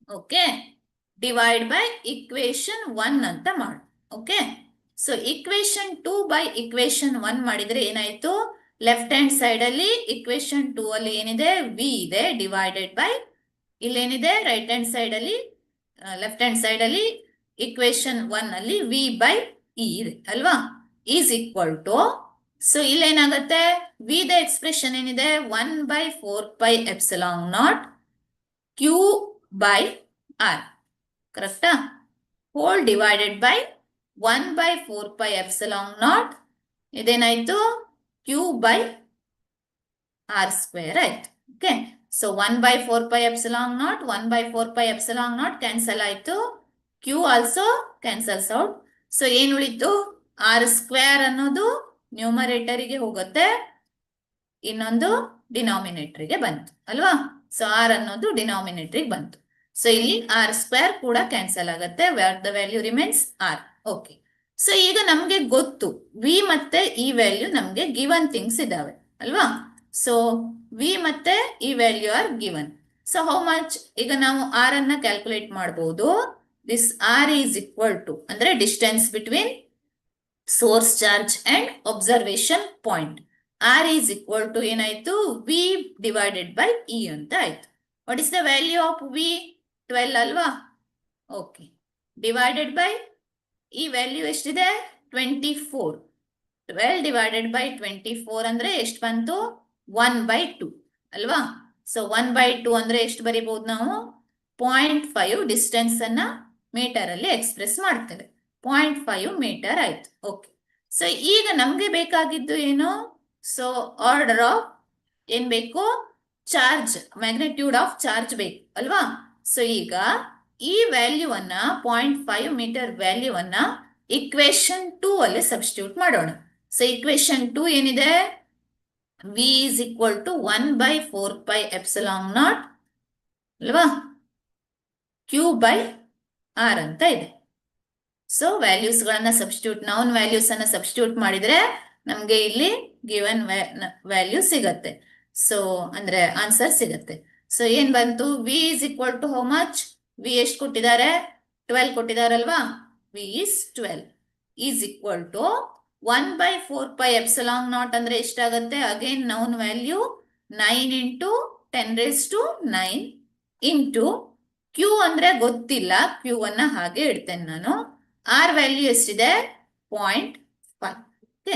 okay divide by equation 1 ಅಂತ ಮಾಡು. Okay, so equation 2 by equation 1 ಮಾಡಿದ್ರೆ ಏನಾಯ್ತು? ಲೆಫ್ಟ್ ಹ್ಯಾಂಡ್ ಸೈಡ್ ಅಲ್ಲಿ ಇಕ್ವೇಶನ್ 2 ಅಲ್ಲಿ ಏನಿದೆ? V ಇದೆ, divided by ಇಲ್ಲೇನಿದೆ? Right hand side ಅಲ್ಲಿ, ಲೆಫ್ಟ್ ಹ್ಯಾಂಡ್ ಸೈಡ್ ಅಲ್ಲಿ ಇಕ್ವೇಶನ್ 1 ಅಲ್ಲಿ V/E ಇದೆ ಅಲ್ವಾ, ಈಸ್ ಈಕ್ವಲ್ ಟು. ಸೊ ಇಲ್ಲೇನಾಗತ್ತೆ? V ದ ಎಕ್ಸ್ಪ್ರೆಷನ್ ಏನಿದೆ? 1/4πε0 Q/R, ಕರೆಕ್ಟಾ? Whole divided by 1/4πε0 ಇದೇನಾಯ್ತು? Q/R² ಆಯ್ತು. ಓಕೆ, ಸೊ 1/4πε0 1/4πε0 ಕ್ಯಾನ್ಸಲ್ ಆಯ್ತು, Q also cancels out. So ಏನ್ ಉಳಿತು? R² ಅನ್ನೋದು ನ್ಯೂಮರೇಟರಿಗೆ ಹೋಗುತ್ತೆ, ಇನ್ನೊಂದು ಡಿನಾಮಿನೇಟರ್ಗೆ ಬಂತು ಅಲ್ವಾ. ಸೊ R ಅನ್ನೋದು ಡಿನಾಮಿನೇಟರ್ಗೆ ಬಂತು. ಸೊ ಇಲ್ಲಿ R² ಕೂಡ ಕ್ಯಾನ್ಸಲ್ ಆಗುತ್ತೆ, where the value remains R. Okay, so ಈಗ ನಮ್ಗೆ ಗೊತ್ತು V ಮತ್ತೆ ಈ ವ್ಯಾಲ್ಯೂ ನಮ್ಗೆ ಗಿವನ್ ಥಿಂಗ್ಸ್ ಇದಾವೆ ಅಲ್ವಾ. ಸೊ V ಮತ್ತೆ E value are given. So how much, ಈಗ ನಾವು ಆರ್ ಅನ್ನ ಕ್ಯಾಲ್ಕುಲೇಟ್ ಮಾಡಬಹುದು. This R is equal to ಅಂದ್ರೆ distance between source charge and observation point. R is equal to ಏನಾಯ್ತು, ವಿ ಡಿವೈಡೆಡ್ ಬೈ ಇ ಅಂತ ಆಯ್ತು. What is the value of V? 12 ಅಲ್ವಾ? Okay, divided by E value ಎಷ್ಟಿದೆ? 24. 12 divided by 24 ಅಂದ್ರೆ ಎಷ್ಟು ಬಂತು? 1/2 ಅಲ್ವಾ? ಸೊ 1/2 ಅಂದ್ರೆ ಎಷ್ಟು ಬರೀಬಹುದು ನಾವು? 0.5 ಡಿಸ್ಟೆನ್ಸ್ ಅನ್ನ ಮೀಟರ್ ಅಲ್ಲಿ ಎಕ್ಸ್ಪ್ರೆಸ್ ಮಾಡ್ತೇವೆ. 0.5 ಮೀಟರ್ ಆಯ್ತು. ಓಕೆ, ಸೊ ಈಗ ನಮ್ಗೆ ಬೇಕಾಗಿದ್ದು ಏನು? ಸೊ ಆರ್ಡರ್ ಆಫ್ ಏನ್ ಬೇಕು? ಚಾರ್ಜ್, ಮ್ಯಾಗ್ನಿಟ್ಯೂಡ್ ಆಫ್ ಚಾರ್ಜ್ ಬೇಕು ಅಲ್ವಾ? ಸೊ ಈಗ ಈ ವ್ಯಾಲ್ಯೂವನ್ನ 0.5 ಮೀಟರ್ ವ್ಯಾಲ್ಯೂವನ್ನ ಇಕ್ವೇಶನ್ 2 ಅಲ್ಲಿ ಸಬ್ಸ್ಟಿಟ್ಯೂಟ್ ಮಾಡೋಣ. ಸೊ ಇಕ್ವೇಶನ್ 2 ಏನಿದೆ? v is equal to 1/4 pi epsilon naught ಅಲ್ವಾ? q by r ಅಂತ ಇದೆ. ಸೊ ವ್ಯಾಲ್ಯೂಸ್ ಗಳನ್ನ ಸಬ್ಸ್ಟಿಟ್ಯೂಟ್, ನೌನ್ ವ್ಯಾಲ್ಯೂಸ್ ಅನ್ನ ಸಬ್ಸ್ಟಿಟ್ಯೂಟ್ ಮಾಡಿದ್ರೆ ನಮ್ಗೆ ಇಲ್ಲಿ ಗಿವನ್ ವ್ಯಾಲ್ಯೂ ಸಿಗತ್ತೆ. ಸೊ ಅಂದ್ರೆ ಆನ್ಸರ್ ಸಿಗತ್ತೆ. ಸೊ ಏನ್ ಬಂತು? v is equal to how much? v ಎಷ್ಟು ಕೊಟ್ಟಿದ್ದಾರೆ? 12 ಕೊಟ್ಟಿದಾರಲ್ವಾ? v is 12 is equal to 1/4 pi epsilon naught ಅಂದ್ರೆ ಎಷ್ಟಾಗತ್ತೆ? Again noun value 9 into 10⁹ into q ಅಂದ್ರೆ ಗೊತ್ತಿಲ್ಲ, q ಅನ್ನ ಹಾಗೆ ಇಡ್ತೇನೆ ನಾನು. r ವ್ಯಾಲ್ಯೂ ಎಷ್ಟಿದೆ? 0.5. ಓಕೆ,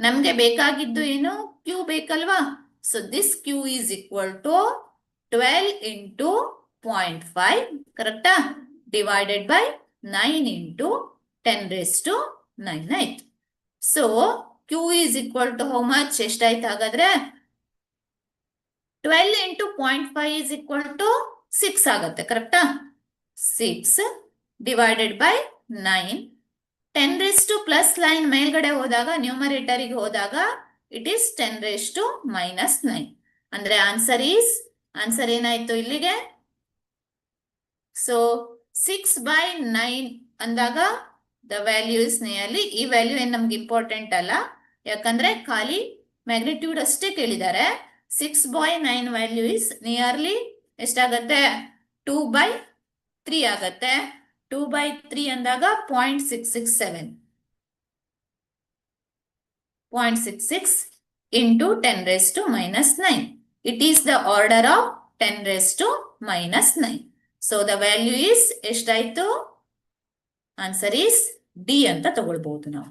ನಮ್ಗೆ ಬೇಕಾಗಿದ್ದು ಏನು? q ಬೇಕಲ್ವಾ? So this q is equal to 12 into 0.5 ಕರೆಕ್ಟಾ? ಡಿವೈಡೆಡ್ ಬೈ 9 into 10⁹ ಆಯ್ತು. So q is equal to how much? ಎಷ್ಟಾಯ್ತು ಹಾಗಾದ್ರೆ? 12 into 0.5 is equal to 6 ಆಗತ್ತೆ ಕರೆಕ್ಟಾ? 6 ಡಿವೈಡೆಡ್ ಬೈ 9. 10 ಪ್ಲಸ್ ಲೈನ್ ಮೇಲ್ಗಡೆ ಹೋದಾಗ ನ್ಯೂಮರೇಟರಿಗೆ ಹೋದಾಗ ಇಟ್ ಈಸ್ 10⁻⁻9 ಅಂದ್ರೆ ಆನ್ಸರ್ ಏನಾಯ್ತು ಇಲ್ಲಿಗೆ? ಸೊ 6/9 ಅಂದಾಗ ದ ವ್ಯಾಲ್ಯೂ ಇಸ್ ನಿಯರ್ಲಿ, ಈ ವ್ಯಾಲ್ಯೂ ಏನ್ ನಮ್ಗೆ ಇಂಪಾರ್ಟೆಂಟ್ ಅಲ್ಲ, ಯಾಕಂದ್ರೆ ಖಾಲಿ ಮ್ಯಾಗ್ನಿಟ್ಯೂಡ್ ಅಷ್ಟೇ ಕೇಳಿದ್ದಾರೆ. 6/9 ವ್ಯಾಲ್ಯೂ ಇಸ್ ನಿಯರ್ಲಿ ಎಷ್ಟಾಗತ್ತೆ? 2/3 ಆಗತ್ತೆ. 2/3 ಅಂದಾಗ 0.667 0.66 into 10⁻⁻9. It is the order of 10⁻⁻9. So the value is ಎಷ್ಟಾಯ್ತು? ಆನ್ಸರ್ ಈಸ್ ಡಿ ಅಂತ ತಗೊಳ್ಬಹುದು ನಾವು.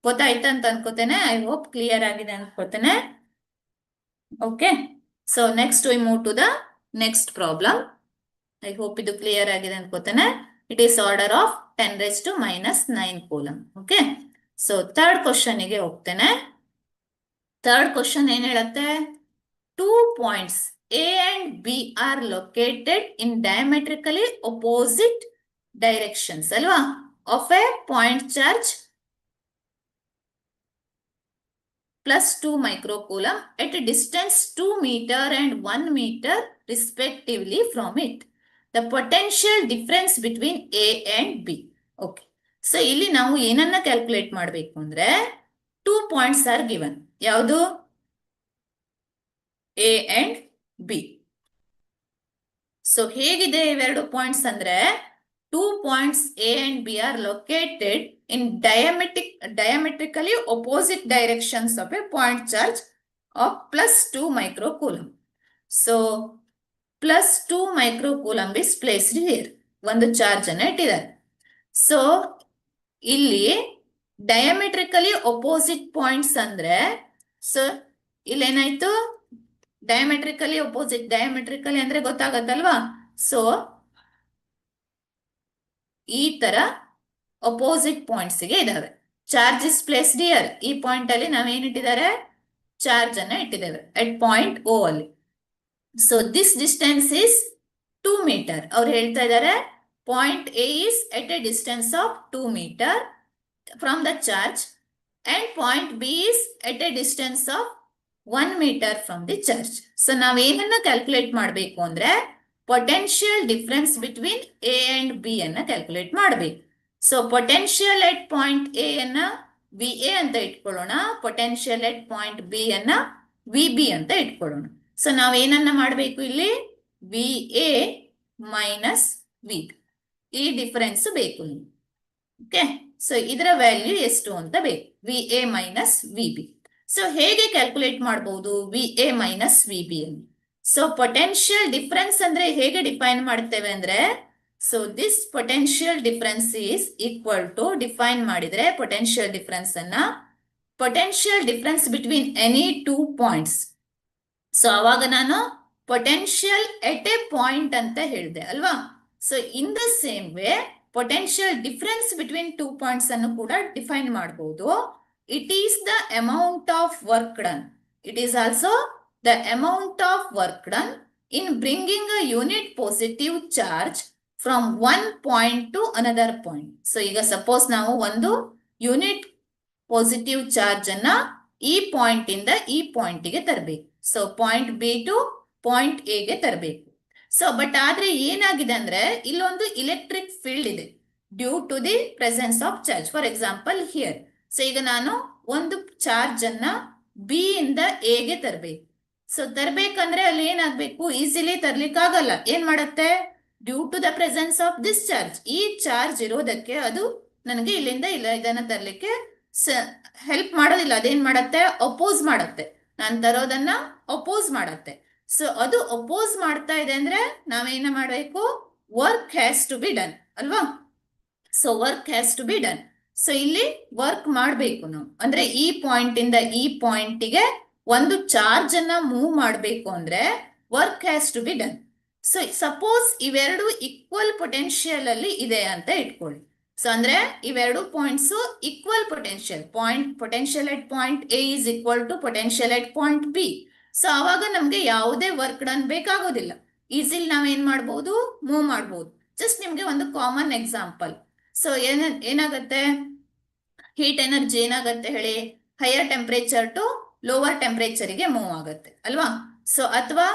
ಗೊತ್ತಾಯ್ತು ಅಂತ ಅನ್ಕೋತೇನೆ. ಐ ಹೋಪ್ ಕ್ಲಿಯರ್ ಆಗಿದೆ ಅನ್ಕೋತೇನೆ. Okay, so next we move to the next problem. I hope ಇದು ಕ್ಲಿಯರ್ ಆಗಿದೆ ಅನ್ಕೋತೇನೆ. It is order of 10⁻⁻9 coulomb. Okay, so third ಕ್ವಶನ್ಗೆ ಹೋಗ್ತೇನೆ. ಥರ್ಡ್ ಕ್ವಶನ್ ಏನ್ ಹೇಳುತ್ತೆ? 2 points A and B are located in diametrically opposite directions ಅಲ್ವಾ? of a point charge plus 2 microcoulomb at a distance 2 meter and 1 meter respectively from it. The potential difference between A and B. Okay. So ಇಲ್ಲಿ ನಾವು ಏನನ್ನ calculate ಮಾಡಬೇಕು ಅಂದ್ರೆ 2 points are given. ಯಾವುದು? A and B. So ಹೇಗಿದೆ ಇವೆರಡು points ಅಂದ್ರೆ 2 points A and B are located in diametrically opposite directions of a point charge of plus 2 microcoulomb. So plus 2 microcoulomb is placed here. ಒಂದು charge ಅನ್ನ ಇಟ್ಟಿದ್ದಾರೆ. So ಇಲ್ಲಿ diametrically opposite points ಅಂದ್ರೆ so ಇಲ್ಲೇನಾಯ್ತು? Diametrically opposite, diametrically ಅಂದ್ರೆ ಗೊತ್ತಾಗತ್ತಲ್ವಾ? So ಈ ತರ ಅಪೋಸಿಟ್ ಪಾಯಿಂಟ್ಸ್ ಗೆ ಇದಾವೆ. Charge is placed here. ಈ ಪಾಯಿಂಟ್ ಅಲ್ಲಿ ನಾವೇನ್ ಇಟ್ಟಿದ್ದಾರೆ? ಚಾರ್ಜ್ ಅನ್ನ ಇಟ್ಟಿದ್ದೇವೆ ಅಟ್ ಪಾಯಿಂಟ್ O ಅಲ್ಲಿ. So this distance is 2 metre. ಅವ್ರು ಹೇಳ್ತಾ ಇದ್ದಾರೆ point A is at a distance of 2 meter from the charge and point B is at a distance of 1 meter from the charge. So ನಾವೇನನ್ನ calculate ಮಾಡಬೇಕು ಅಂದ್ರೆ potential difference between A and B ಅನ್ನ calculate ಮಾಡಬೇಕು. So potential at point A ಅನ್ನ VA ಅಂತ ಇಟ್ಕೊಳ್ಳೋಣ, potential at point B ಅನ್ನ VB ಅಂತ ಇಟ್ಕೊಳ್ಳೋಣ. ಸೊ ನಾವೇನನ್ನ ಮಾಡಬೇಕು ಇಲ್ಲಿ? V A minus V B. ಈ ಡಿಫರೆನ್ಸ್ ಬೇಕು ನಿಮ್ಗೆ. ಓಕೆ, ಸೊ ಇದರ ವ್ಯಾಲ್ಯೂ ಎಷ್ಟು ಅಂತ ಬೇಕು, V A minus V B. So ಹೇಗೆ ಕ್ಯಾಲ್ಕುಲೇಟ್ ಮಾಡಬಹುದು V A minus V B ಅನ್ನು? ಸೊ ಪೊಟೆನ್ಶಿಯಲ್ ಡಿಫರೆನ್ಸ್ ಅಂದ್ರೆ ಹೇಗೆ ಡಿಫೈನ್ ಮಾಡ್ತೇವೆ ಅಂದ್ರೆ, so this potential difference is equal to, define ಮಾಡಿದ್ರೆ ಪೊಟೆನ್ಶಿಯಲ್ ಡಿಫರೆನ್ಸ್ ಅನ್ನ, potential difference between any two points. So ಅವಾಗ ನಾನು ಪೊಟೆನ್ಶಿಯಲ್ ಎಟ್ ಎ ಪಾಯಿಂಟ್ ಅಂತ ಹೇಳಿದೆ ಅಲ್ವಾ. So in the same way potential difference between two points ಅನ್ನು ಕೂಡ define ಮಾಡಬಹುದು. It is the amount of work done. It is also the amount of work done in bringing a unit positive charge from one point to another point. So ಈಗ suppose ನಾವು ಒಂದು unit positive charge ಅನ್ನ ಈ point ಇಂದ ಈ point ಗೆ ತರಬೇಕು. So point B to point A ಗೆ ತರಬೇಕು. ಸೊ ಬಟ್ ಆದ್ರೆ ಏನಾಗಿದೆ ಅಂದ್ರೆ ಇಲ್ಲೊಂದು ಇಲೆಕ್ಟ್ರಿಕ್ ಫೀಲ್ಡ್ ಇದೆ due to the presence of charge. For example here, so ಈಗ ನಾನು ಒಂದು ಚಾರ್ಜ್ ಅನ್ನ ಬಿ ಇಂದ ಎ ಗೆ ತರಬೇಕು. ಸೊ ತರಬೇಕಂದ್ರೆ ಅಲ್ಲಿ ಏನಾಗ್ಬೇಕು, ಈಸಿಲಿ ತರ್ಲಿಕ್ಕಾಗಲ್ಲ. ಏನ್ ಮಾಡತ್ತೆ, due to the presence of this charge, ಈ ಚಾರ್ಜ್ ಇರೋದಕ್ಕೆ ಅದು ನನಗೆ ಇಲ್ಲಿಂದ ಇಲ್ಲ ಇದನ್ನ ತರ್ಲಿಕ್ಕೆ ಹೆಲ್ಪ್ ಮಾಡೋದಿಲ್ಲ. ಅದೇನ್ ಮಾಡತ್ತೆ, ಅಪೋಸ್ ಮಾಡತ್ತೆ. ನಾನು ತರೋದನ್ನ ಅಪೋಸ್ ಮಾಡತ್ತೆ. ಸೊ ಅದು ಅಪೋಸ್ ಮಾಡ್ತಾ ಇದೆ ಅಂದ್ರೆ ನಾವೇನ ಮಾಡಬೇಕು, work has to be done ಅಲ್ವಾ. So work has to be done. So ಇಲ್ಲಿ ವರ್ಕ್ ಮಾಡಬೇಕು ನಾವು, ಅಂದ್ರೆ ಈ ಪಾಯಿಂಟ್ ಇಂದ ಈ ಪಾಯಿಂಟಿಗೆ ಒಂದು ಚಾರ್ಜ್ ಅನ್ನ ಮೂವ್ ಮಾಡಬೇಕು ಅಂದ್ರೆ work has to be done. So suppose ಇವೆರಡು ಈಕ್ವಲ್ ಪೊಟೆನ್ಶಿಯಲ್ ಅಲ್ಲಿ ಇದೆ ಅಂತ ಇಟ್ಕೊಳ್ಳಿ. ಸೊ ಅಂದ್ರೆ ಇವೆರಡು points equal potential, potential at point A is equal to potential at point B. So ಅವಾಗ ನಮ್ಗೆ ಯಾವುದೇ ವರ್ಕ್ ಡನ್ ಬೇಕಾಗೋದಿಲ್ಲ, ಈಸಿಲಿ ನಾವೇನ್ ಮಾಡ್ಬೋದು, ಮೂವ್ ಮಾಡ್ಬೋದು. ಜಸ್ಟ್ ನಿಮ್ಗೆ ಒಂದು ಕಾಮನ್ ಎಕ್ಸಾಂಪಲ್. ಸೊ ಏನಾಗತ್ತೆ, ಹೀಟ್ ಎನರ್ಜಿ ಏನಾಗತ್ತೆ ಹೇಳಿ, ಹೈಯರ್ ಟೆಂಪರೇಚರ್ ಟು ಲೋವರ್ ಟೆಂಪರೇಚರ್ಗೆ ಮೂವ್ ಆಗುತ್ತೆ ಅಲ್ವಾ. ಸೊ ಅಥವಾ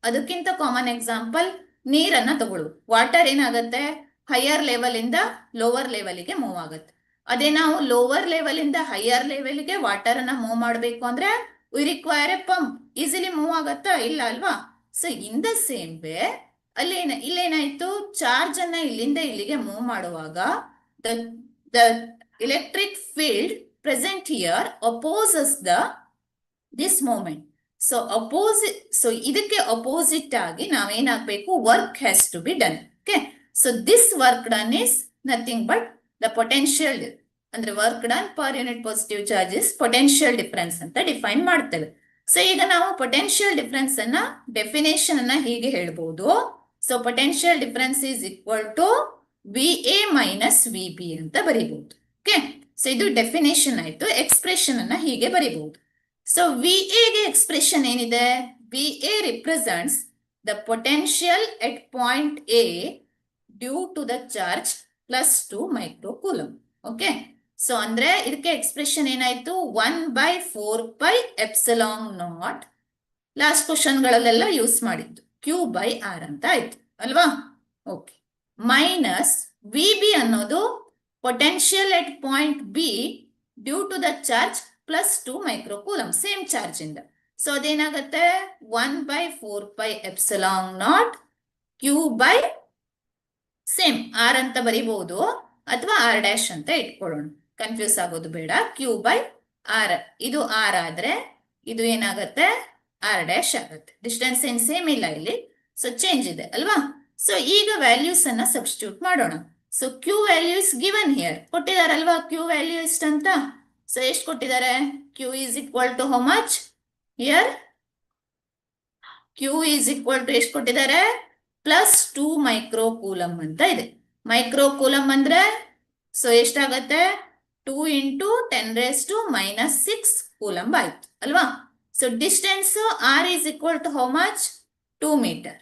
ಅದಕ್ಕಿಂತ ಕಾಮನ್ ಎಕ್ಸಾಂಪಲ್ ನೀರನ್ನ ತಗೊಳ್ಳು. ವಾಟರ್ ಏನಾಗತ್ತೆ, ಹೈಯರ್ ಲೆವೆಲ್ ಇಂದ ಲೋವರ್ ಲೆವೆಲ್ಗೆ ಮೂವ್ ಆಗುತ್ತೆ. ಅದೇ ನಾವು ಲೋವರ್ ಲೆವೆಲ್ ಇಂದ ಹೈಯರ್ ಲೆವೆಲ್ಗೆ ವಾಟರ್ ಅನ್ನ ಮೂವ್ ಮಾಡಬೇಕು ಅಂದ್ರೆ we require a pump. Easily move ಆಗತ್ತಾ, ಇಲ್ಲ ಅಲ್ವಾ. So in the same way ಅಲ್ಲಿ ಇಲ್ಲೇನಾಯ್ತು, ಚಾರ್ಜ್ ಅನ್ನ ಇಲ್ಲಿಂದ ಇಲ್ಲಿಗೆ ಮೂವ್ ಮಾಡುವಾಗ the electric field present here opposes this moment. So ಇದಕ್ಕೆ opposite ಆಗಿ ನಾವೇನಾಗಬೇಕು, work has to be done. Okay, so this work done is nothing but the potential, ಅಂದ್ರೆ work done per unit positive charge is potential difference ಅಂತ define ಮಾಡ್ತೇವೆ. So ಈಗ ನಾವು potential difference ಅನ್ನ definition ಅನ್ನ ಹೀಗೆ ಹೇಳ್ಬಹುದು. So potential difference is equal to V A minus V B ಅಂತ ಬರೀಬಹುದು. ಓಕೆ, ಸೊ ಇದು ಡೆಫಿನೇಷನ್ ಆಯ್ತು. ಎಕ್ಸ್ಪ್ರೆಷನ್ ಅನ್ನ ಹೀಗೆ ಬರೀಬಹುದು. ಸೊ ವಿ ಎಗೆ ಎಕ್ಸ್ಪ್ರೆಷನ್ ಏನಿದೆ, V A represents the potential at point A due to the charge plus 2 micro coulomb. Okay, so ಅಂದ್ರೆ ಇದಕ್ಕೆ ಎಕ್ಸ್ಪ್ರೆಷನ್ ಏನಾಯ್ತು, 1/4 epsilon naught. Last question ಗಳಲ್ಲೆಲ್ಲ use ಮಾಡಿದ್ದು Q/R ಅಂತ ಆಯ್ತು ಅಲ್ವಾ. ಓಕೆ, ಮೈನಸ್ ವಿ ಬಿ ಅನ್ನೋದು potential at point B due to the charge plus 2 micro coulomb, same charge ಇಂದ. So ಅದೇನಾಗತ್ತೆ, 1/4 epsilon naught Q/ same R ಅಂತ ಬರೀಬಹುದು ಅಥವಾ ಆರ್ ಡ್ಯಾಶ್ ಅಂತ ಇಟ್ಕೊಳ್ಳೋಣ, ಕನ್ಫ್ಯೂಸ್ ಆಗೋದು ಬೇಡ. Q/R, ಇದು ಆರ್ ಆದ್ರೆ ಇದು ಏನಾಗತ್ತೆ, ಆರ್ ಡ್ಯಾಶ್ ಆಗುತ್ತೆ. ಡಿಸ್ಟೆನ್ಸ್ ಏನ್ ಸೇಮ್ ಇಲ್ಲ ಇಲ್ಲಿ, ಸೊ ಚೇಂಜ್ ಇದೆ ಅಲ್ವಾ. ಸೊ ಈಗ ವ್ಯಾಲ್ಯೂಸ್ ಅನ್ನ ಸಬ್ಸ್ಟಿಟ್ಯೂಟ್ ಮಾಡೋಣ. So Q value is given here, ಕೊಟ್ಟಿದಾರಲ್ವಾ Q ವ್ಯಾಲ್ಯೂ ಎಷ್ಟು ಅಂತ. ಸೊ ಎಷ್ಟು ಕೊಟ್ಟಿದ್ದಾರೆ, Q is equal to how much here, Q is equal to ಎಷ್ಟು ಕೊಟ್ಟಿದ್ದಾರೆ, ಪ್ಲಸ್ 2 ಮೈಕ್ರೋ ಕೂಲಮ್ ಅಂತ ಇದೆ. ಮೈಕ್ರೋ ಕೂಲಮ್ ಅಂದ್ರೆ ಸೊ ಎಷ್ಟಾಗತ್ತೆ, 2 × 10⁻⁻6 ಕೂಲಂಬ್ ಆಯ್ತು ಅಲ್ವಾ. So distance R is equal to how much, 2 metre.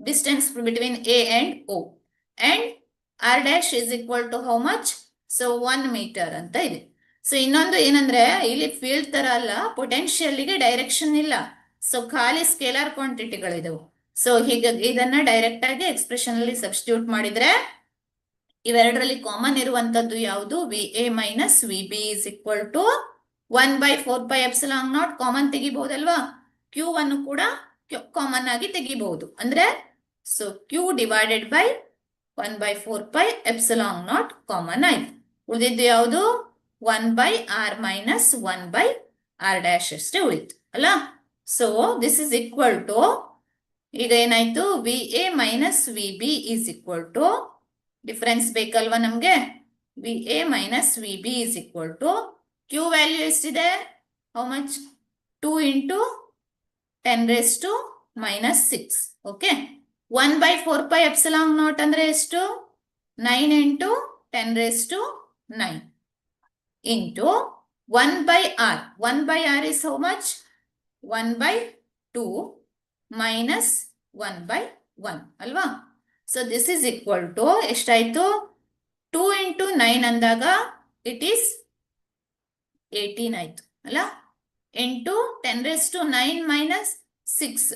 Distance between A and O, and R dash is equal to how much, so 1 meter ಅಂತ ಇದೆ. So ಇನ್ನೊಂದು ಏನಂದ್ರೆ ಇಲ್ಲಿ ಫೀಲ್ಡ್ ತರ ಅಲ್ಲ, ಪೊಟೆನ್ಶಿಯಲ್ಗೆ ಡೈರೆಕ್ಷನ್ ಇಲ್ಲ. ಸೊ ಖಾಲಿ ಸ್ಕೇಲಾರ್ ಕ್ವಾಂಟಿಟಿಗಳಿದವು. ಸೊ ಹೀಗಾಗಿ ಇದನ್ನ ಡೈರೆಕ್ಟ್ ಆಗಿ ಎಕ್ಸ್ಪ್ರೆಷನ್ ಅಲ್ಲಿ ಸಬ್ಸ್ಟಿಟ್ಯೂಟ್ ಮಾಡಿದ್ರೆ ಇವೆರಡರಲ್ಲಿ ಕಾಮನ್ ಇರುವಂತದ್ದು ಯಾವುದು, V A minus V B is equal to 1/4 epsilon naught common ತೆಗಿಬಹುದಲ್ವಾ. Q ಅನ್ನು ಕೂಡ ಕಾಮನ್ ಆಗಿ ತೆಗಿಬಹುದು. ಅಂದ್ರೆ so q divided by 1 by 4 pi epsilon naught common ಆಯ್ತು. ಉಳಿದಿದ್ದು ಯಾವುದು 1 by r minus 1 by r dash ಅಷ್ಟೇ ಉಳಿತು ಅಲ್ಲ. So this is equal to, ಈಗ ಏನಾಯ್ತು, V A minus V B is equal to, difference ಬೇಕಲ್ವಾ ನಮ್ಗೆ, V A minus V B is equal to Q value ಎಷ್ಟಿದೆ, how much, 2 into 10 raised to minus 6. Okay, 1 by 4 pi epsilon naught ಅಂದ್ರೆ ಎಷ್ಟು, 9 into 10 raised to 9 into 1 by r. 1 by r is how much, 1 by 2 minus 1 by 1 ಅಲ್ವಾ. So this is equal to ಎಷ್ಟಾಯ್ತು, 2 into 9 ಅಂದಾಗ it is 18 ಆಯ್ತು ಅಲ್ಲ, into 10 raised to 9 minus 6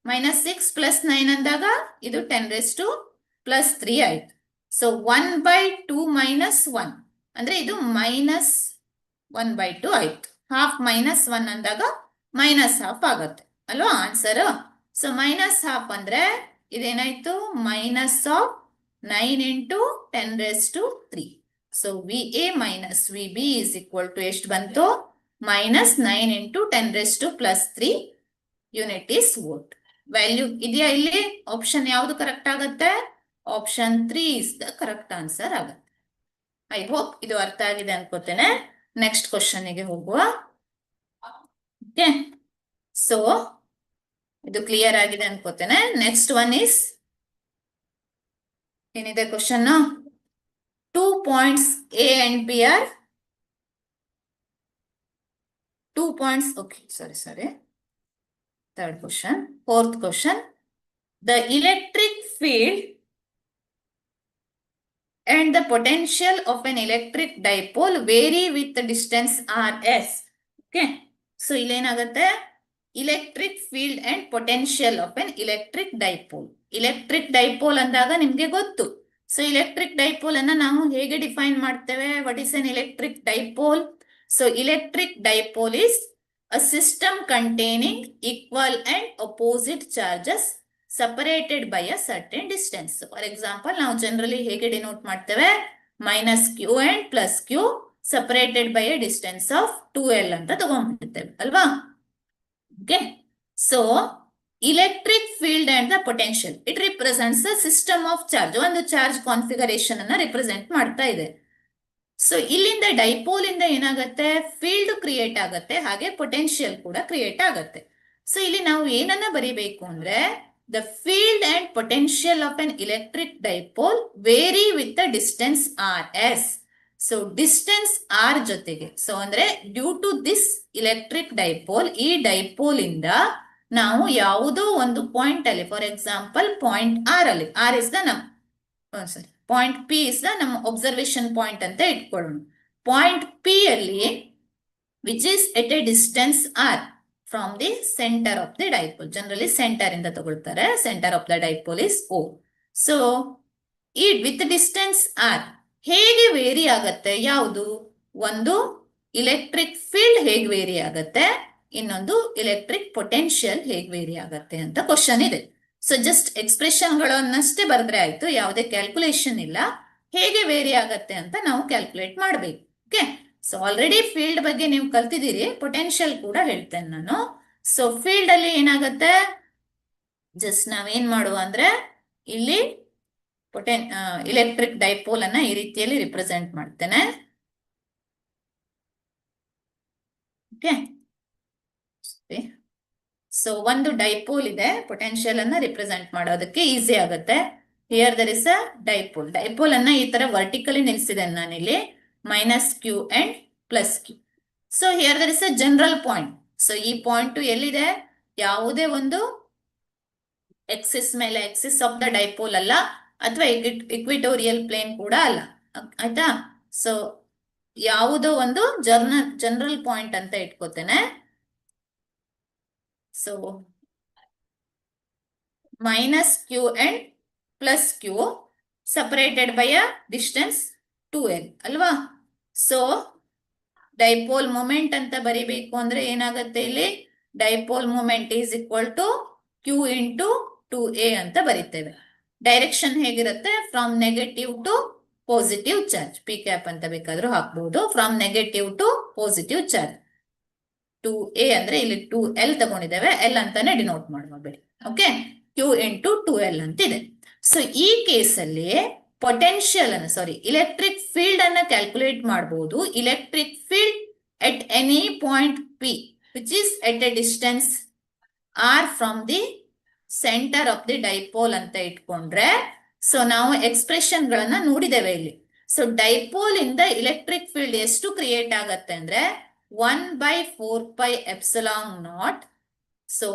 minus 6 plus 9 ಅಂದಾಗ ಇದು 10 raised to plus 3 ಆಯ್ತು. So 1 by 2 minus 1 ಅಂದ್ರೆ ಇದು minus 1 by 2 ಆಯ್ತು. ಹಾಫ್ ಮೈನಸ್ 1 ಅಂದಾಗ ಮೈನಸ್ ಹಾಫ್ ಆಗತ್ತೆ ಅಲ್ವಾ ಆನ್ಸರ್. ಸೊ ಮೈನಸ್ ಹಾಫ್ ಅಂದ್ರೆ ಇದೇನಾಯ್ತು, minus of 9 into 10 raised to 3. So V A minus V B is equal to ಎಷ್ಟು ಬಂತು, minus 9 into 10 raised to plus 3 unit is volt. Value ಇದೆಯಾ ಇಲ್ಲಿ, option ಯಾವುದು ಕರೆಕ್ಟ್ ಆಗುತ್ತೆ, option 3 is the correct answer ಆಗುತ್ತೆ. I hope ಇದು ಅರ್ಥ ಆಗಿದೆ ಅನ್ಕೋತೇನೆ. ನೆಕ್ಸ್ಟ್ ಕ್ವಶನ್ ಗೆ ಹೋಗುವ. ಓಕೆ, ಸೊ ಇದು ಕ್ಲಿಯರ್ ಆಗಿದೆ ಅನ್ಕೋತೇನೆ. ನೆಕ್ಸ್ಟ್ ಒನ್ ಇಸ್, ಏನಿದೆ question, 2 points A and B are 2 points. Okay, sorry. Third question. Fourth question. The electric field and the potential of an electric dipole vary with the distance rs. Okay. So, illenagate electric field and potential of an electric dipole. Electric dipole andaga nimge gottu. So, electric dipole anna ನಾವು ಹೇಗೆ define ಮಾಡ್ತೇವೆ, what is an electric dipole? So, electric dipole is a system containing equal and opposite charges separated by a certain distance. So, for example, ನಾವು generally ಹೇಗೆ denote ಮಾಡ್ತೇವೆ, minus q and plus q separated by a distance of 2l ಅಂತ ತಗೊಂಡ್ಬಿಡ್ತೇವೆ ಅಲ್ವಾ. Okay. So, electric field and the potential, it represents a system of charge. ಒಂದು charge configuration ಅನ್ನ represent ಮಾಡ್ತಾ ಇದೆ. So ಇಲ್ಲಿಂದ ಡೈಪೋಲ್ ಇಂದ ಏನಾಗುತ್ತೆ, ಫೀಲ್ಡ್ ಕ್ರಿಯೇಟ್ ಆಗುತ್ತೆ, ಹಾಗೆ ಪೊಟೆನ್ಶಿಯಲ್ ಕೂಡ ಕ್ರಿಯೇಟ್ ಆಗುತ್ತೆ. ಸೊ ಇಲ್ಲಿ ನಾವು ಏನನ್ನ ಬರಿಬೇಕು ಅಂದ್ರೆ, the field and potential of an electric dipole vary with the distance R as. So distance R ಜೊತೆಗೆ, ಸೊ ಅಂದ್ರೆ due to this electric dipole, ಈ ಡೈಪೋಲ್ ಇಂದ ನಾವು ಯಾವುದೋ ಒಂದು ಪಾಯಿಂಟ್ ಅಲ್ಲಿ, ಫಾರ್ ಎಕ್ಸಾಂಪಲ್ ಪಾಯಿಂಟ್ ಆರ್ ಅಲ್ಲಿ, R is the point P is the ನಮ್ಮ ಒಬ್ಸರ್ವೇಷನ್ ಪಾಯಿಂಟ್ ಅಂತ ಇಟ್ಕೊಳ್ಳೋಣ. ಪಾಯಿಂಟ್ ಪಿ ಅಲ್ಲಿ which is at a distance R from the centre of the dipole. Generally centre ಇಂದ ತಗೊಳ್ತಾರೆ, centre of the dipole is O. So ಈ with distance R ಹೇಗೆ vary ಆಗತ್ತೆ, ಯಾವುದು ಒಂದು ಇಲೆಕ್ಟ್ರಿಕ್ ಫೀಲ್ಡ್ ಹೇಗೆ ವೇರಿ ಆಗತ್ತೆ, ಇನ್ನೊಂದು ಎಲೆಕ್ಟ್ರಿಕ್ ಪೊಟೆನ್ಶಿಯಲ್ ಹೇಗೆ ವೇರಿ ಆಗತ್ತೆ ಅಂತ ಕ್ವಶನ್ ಇದೆ. ಸೊ ಜಸ್ಟ್ ಎಕ್ಸ್ಪ್ರೆಷನ್ಗಳನ್ನಷ್ಟೇ ಬರೆದ್ರೆ ಆಯ್ತು, ಯಾವುದೇ ಕ್ಯಾಲ್ಕುಲೇಷನ್ ಇಲ್ಲ. ಹೇಗೆ ವೇರಿ ಆಗತ್ತೆ ಅಂತ ನಾವು ಕ್ಯಾಲ್ಕುಲೇಟ್ ಮಾಡಬೇಕು. ಓಕೆ, ಸೊ ಆಲ್ರೆಡಿ ಫೀಲ್ಡ್ ಬಗ್ಗೆ ನೀವು ಕಲ್ತಿದ್ದೀರಿ, ಪೊಟೆನ್ಶಿಯಲ್ ಕೂಡ ಹೇಳ್ತೇನೆ ನಾನು. ಸೊ ಫೀಲ್ಡ್ ಅಲ್ಲಿ ಏನಾಗತ್ತೆ, ಜಸ್ಟ್ ನಾವೇನ್ ಮಾಡುವ ಅಂದ್ರೆ ಇಲ್ಲಿ ಎಲೆಕ್ಟ್ರಿಕ್ ಡೈಪೋಲ್ ಅನ್ನ ಈ ರೀತಿಯಲ್ಲಿ ರಿಪ್ರೆಸೆಂಟ್ ಮಾಡ್ತೇನೆ. ಓಕೆ, ಸೊ ಒಂದು ಡೈಪೋಲ್ ಇದೆ, ಪೊಟೆನ್ಶಿಯಲ್ ಅನ್ನ ರಿಪ್ರೆಸೆಂಟ್ ಮಾಡೋದಕ್ಕೆ ಈಸಿ ಆಗುತ್ತೆ. Here there is a dipole. Dipole ಅನ್ನ ಈ ತರ ವರ್ಟಿಕಲಿ ನಿಲ್ಸಿದೆ ನಾನಿಲ್ಲಿ, minus Q and plus Q. So here there is a general point. So ಈ ಪಾಯಿಂಟ್ ಎಲ್ಲಿದೆ, ಯಾವುದೇ ಒಂದು ಎಕ್ಸಿಸ್ ಮೇಲೆ, ಎಕ್ಸಿಸ್ ಆಫ್ ದ ಡೈಪೋಲ್ ಅಲ್ಲ, ಅಥವಾ ಇಕ್ವಿಟೋರಿಯಲ್ ಪ್ಲೇನ್ ಕೂಡ ಅಲ್ಲ, ಆಯ್ತಾ. ಸೊ ಯಾವುದೋ ಒಂದು ಜನರಲ್ ಪಾಯಿಂಟ್ ಅಂತ ಇಟ್ಕೋತೇನೆ. So minus q and plus q separated by a distance 2l ಅಲ್ವಾ. ಸೊ ಡೈಪೋಲ್ ಮೂಮೆಂಟ್ ಅಂತ ಬರಿಬೇಕು ಅಂದ್ರೆ ಏನಾಗುತ್ತೆ ಇಲ್ಲಿ, dipole moment is equal to q into 2a ಅಂತ ಬರಿತೇವೆ. ಡೈರೆಕ್ಷನ್ ಹೇಗಿರುತ್ತೆ? From negative to positive charge. P cap ಅಂತ ಬೇಕಾದ್ರೂ ಹಾಕ್ಬಹುದು. From negative to positive charge. 2a ಅಂದ್ರೆ ಇಲ್ಲಿ 2l ತಗೊಂಡಿದ್ದೇವೆ, ಎಲ್ ಅಂತಾನೆ ಡಿನೋಟ್ ಮಾಡಬೇಡಿ. ಓಕೆ, q ಇಂಟು 2l ಅಂತ ಇದೆ. ಸೊ ಈ ಕೇಸಲ್ಲಿ ಪೊಟೆನ್ಶಿಯಲ್ ಅನ್ನು ಇಲೆಕ್ಟ್ರಿಕ್ ಫೀಲ್ಡ್ ಅನ್ನ ಕ್ಯಾಲ್ಕುಲೇಟ್ ಮಾಡಬಹುದು. Electric field at any point p which is at a distance r from the center of the dipole ಅಂತ ಇಟ್ಕೊಂಡ್ರೆ, ಸೊ ನಾವು ಎಕ್ಸ್ಪ್ರೆಷನ್ ಗಳನ್ನ ನೋಡಿದ್ದೇವೆ ಇಲ್ಲಿ. ಸೊ ಡೈಪೋಲ್ ಇಂದ ಇಲೆಕ್ಟ್ರಿಕ್ ಫೀಲ್ಡ್ ಎಷ್ಟು ಕ್ರಿಯೇಟ್ ಆಗತ್ತೆ ಅಂದ್ರೆ 1/4πε0. So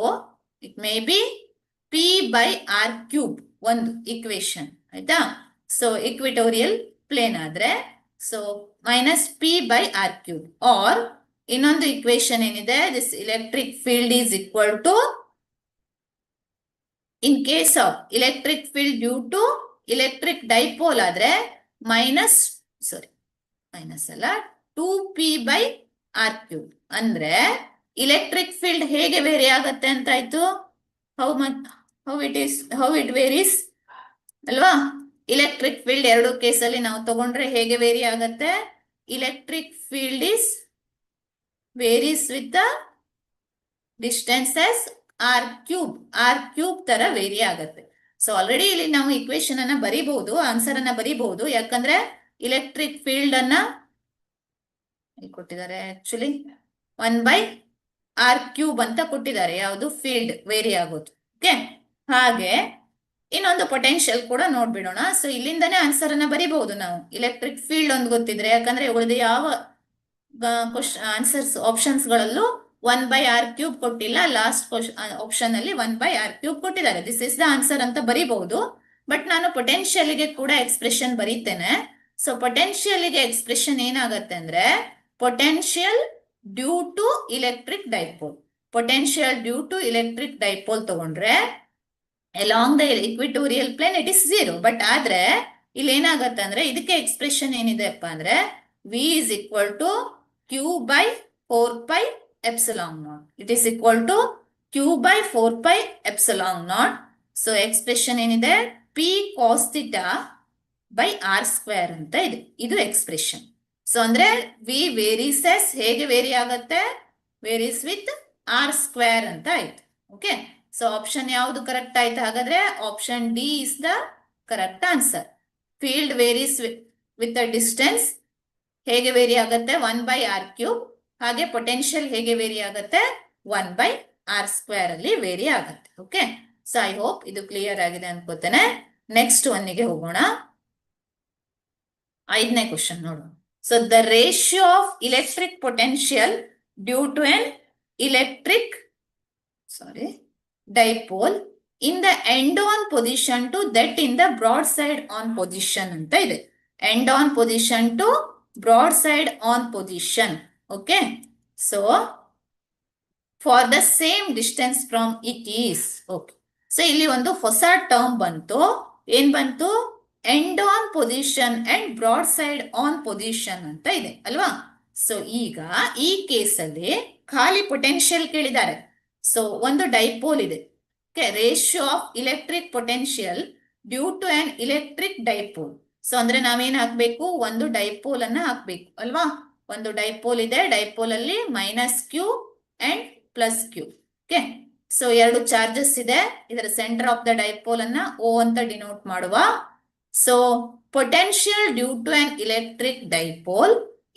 it may be p/r³ ಒಂದು ಇಕ್ವೇಶನ್, ಆಯ್ತಾ? ಸೊ ಇಕ್ವಿಟೋರಿಯಲ್ ಪ್ಲೇನ್ ಆದ್ರೆ ಸೊ -p/r³ ಆರ್ ಇನ್ನೊಂದು ಇಕ್ವೇಶನ್ ಏನಿದೆ, this electric field is equal to, in case of electric field due to electric dipole ಆದ್ರೆ minus ಅಲ್ಲ 2p/r³ ಅಂದ್ರೆ ಇಲೆಕ್ಟ್ರಿಕ್ ಫೀಲ್ಡ್ ಹೇಗೆ vary ಆಗತ್ತೆ ಅಂತ ಆಯ್ತು. ಹೌ ಇಟ್ ವೇರೀಸ್ ಅಲ್ವಾ? ಇಲೆಕ್ಟ್ರಿಕ್ ಫೀಲ್ಡ್ ಎರಡು ಕೇಸಲ್ಲಿ ನಾವು ತಗೊಂಡ್ರೆ ಹೇಗೆ ವೇರಿ ಆಗತ್ತೆ? Electric field is varies with the distances r³ ತರ ವೇರಿ ಆಗತ್ತೆ. ಸೊ ಆಲ್ರೆಡಿ ಇಲ್ಲಿ ನಾವು ಇಕ್ವೇಶನ್ ಅನ್ನ ಬರೀಬಹುದು, ಆನ್ಸರ್ ಅನ್ನ ಬರೀಬಹುದು. ಯಾಕಂದ್ರೆ ಇಲೆಕ್ಟ್ರಿಕ್ ಫೀಲ್ಡ್ ಅನ್ನ ಕೊಟ್ಟಿದ್ದಾರೆ, ಆಕ್ಚುಲಿ 1/r³ ಅಂತ ಕೊಟ್ಟಿದ್ದಾರೆ. ಯಾವುದು? ಫೀಲ್ಡ್ ವೇರಿ ಆಗೋದು. ಓಕೆ, ಹಾಗೆ ಇನ್ನೊಂದು ಪೊಟೆನ್ಶಿಯಲ್ ಕೂಡ ನೋಡ್ಬಿಡೋಣ. ಸೊ ಇಲ್ಲಿಂದಾನೇ ಆನ್ಸರ್ ಅನ್ನ ಬರೀಬಹುದು ನಾವು, ಇಲೆಕ್ಟ್ರಿಕ್ ಫೀಲ್ಡ್ ಒಂದು ಗೊತ್ತಿದ್ರೆ. ಯಾಕಂದ್ರೆ ಉಳಿದ ಯಾವ ಆನ್ಸರ್ಸ್ ಆಪ್ಷನ್ಸ್ ಗಳಲ್ಲೂ 1/r³ ಕೊಟ್ಟಿಲ್ಲ. ಲಾಸ್ಟ್ ಆಪ್ಷನ್ ಅಲ್ಲಿ 1/r³ ಕೊಟ್ಟಿದ್ದಾರೆ. ದಿಸ್ ಇಸ್ ದ ಆನ್ಸರ್ ಅಂತ ಬರೀಬಹುದು. ಬಟ್ ನಾನು ಪೊಟೆನ್ಶಿಯಲ್ ಗೆ ಕೂಡ ಎಕ್ಸ್ಪ್ರೆಷನ್ ಬರೀತೇನೆ. ಸೊ ಪೊಟೆನ್ಶಿಯಲ್ ಗೆ ಎಕ್ಸ್ಪ್ರೆಷನ್ ಏನಾಗತ್ತೆ ಅಂದ್ರೆ potential due to electric dipole. Potential due to electric dipole ತಗೊಂಡ್ರೆ along the equatorial plane it is 0. But ಆದ್ರೆ ಇಲ್ಲಿ ಏನಾಗತ್ತೆ ಅಂದ್ರೆ ಇದಕ್ಕೆ ಎಕ್ಸ್ಪ್ರೆಷನ್ ಏನಿದೆಪ್ಪ ಅಂದ್ರೆ v is equal to q/4πε0. It is equal to q/4πε0. So expression ಏನಿದೆ p cos θ/r² ಅಂತ ಇದೆ. ಇದು ಎಕ್ಸ್ಪ್ರೆಷನ್. ಸೊ ಅಂದ್ರೆ v ವೇರೀಸ್ ಎಸ್ ಹೇಗೆ ವೇರಿ ಆಗತ್ತೆ? ವೇರೀಸ್ ವಿತ್ r² ಅಂತ ಆಯ್ತು. ಓಕೆ, ಸೊ ಆಪ್ಷನ್ ಯಾವುದು ಕರೆಕ್ಟ್ ಆಯ್ತು? ಹಾಗಾದ್ರೆ option D is the correct answer. Field varies with the distance ಹೇಗೆ ವೇರಿ ಆಗತ್ತೆ? 1/r³. ಹಾಗೆ ಪೊಟೆನ್ಶಿಯಲ್ ಹೇಗೆ ವೇರಿ ಆಗತ್ತೆ? 1/r² ಅಲ್ಲಿ ವೇರಿ ಆಗತ್ತೆ. ಓಕೆ, ಸೊ ಐ ಹೋಪ್ ಇದು ಕ್ಲಿಯರ್ ಆಗಿದೆ ಅನ್ಕೋತೇನೆ. ನೆಕ್ಸ್ಟ್ ಒನ್ನಿಗೆ ಹೋಗೋಣ. 5ನೇ ಕ್ವಶನ್ ನೋಡೋಣ. So the ratio of electric potential due to an electric dipole in the end-on position to that in the broadside on position ಅಂತ ಇದೆ. end-on position to broadside on position. Okay, so for the same distance from it is. Okay, so ಇಲ್ಲಿ ಒಂದು ಹೊಸ term ಬಂತು. ಏನ್ ಬಂತು? end-on position and broadside on position ಅಂತ ಇದೆ ಅಲ್ವಾ? ಸೊ ಈಗ ಈ ಕೇಸಲ್ಲಿ ಖಾಲಿ ಪೊಟೆನ್ಶಿಯಲ್ ಕೇಳಿದ್ದಾರೆ. ಸೊ ಒಂದು ಡೈಪೋಲ್ ಇದೆ. Ratio of electric potential due to an electric dipole. So ಅಂದ್ರೆ ನಾವೇನ್ ಹಾಕ್ಬೇಕು? ಒಂದು ಡೈಪೋಲ್ ಅನ್ನ ಹಾಕ್ಬೇಕು ಅಲ್ವಾ? ಒಂದು ಡೈಪೋಲ್ ಇದೆ. ಡೈಪೋಲ್ ಅಲ್ಲಿ -q and +q. Okay, so ಎರಡು ಚಾರ್ಜಸ್ ಇದೆ. ಇದರ ಸೆಂಟರ್ ಆಫ್ ದ ಡೈಪೋಲ್ ಅನ್ನ O ಅಂತ ಡಿನೋಟ್ ಮಾಡುವ. So potential due to an electric dipole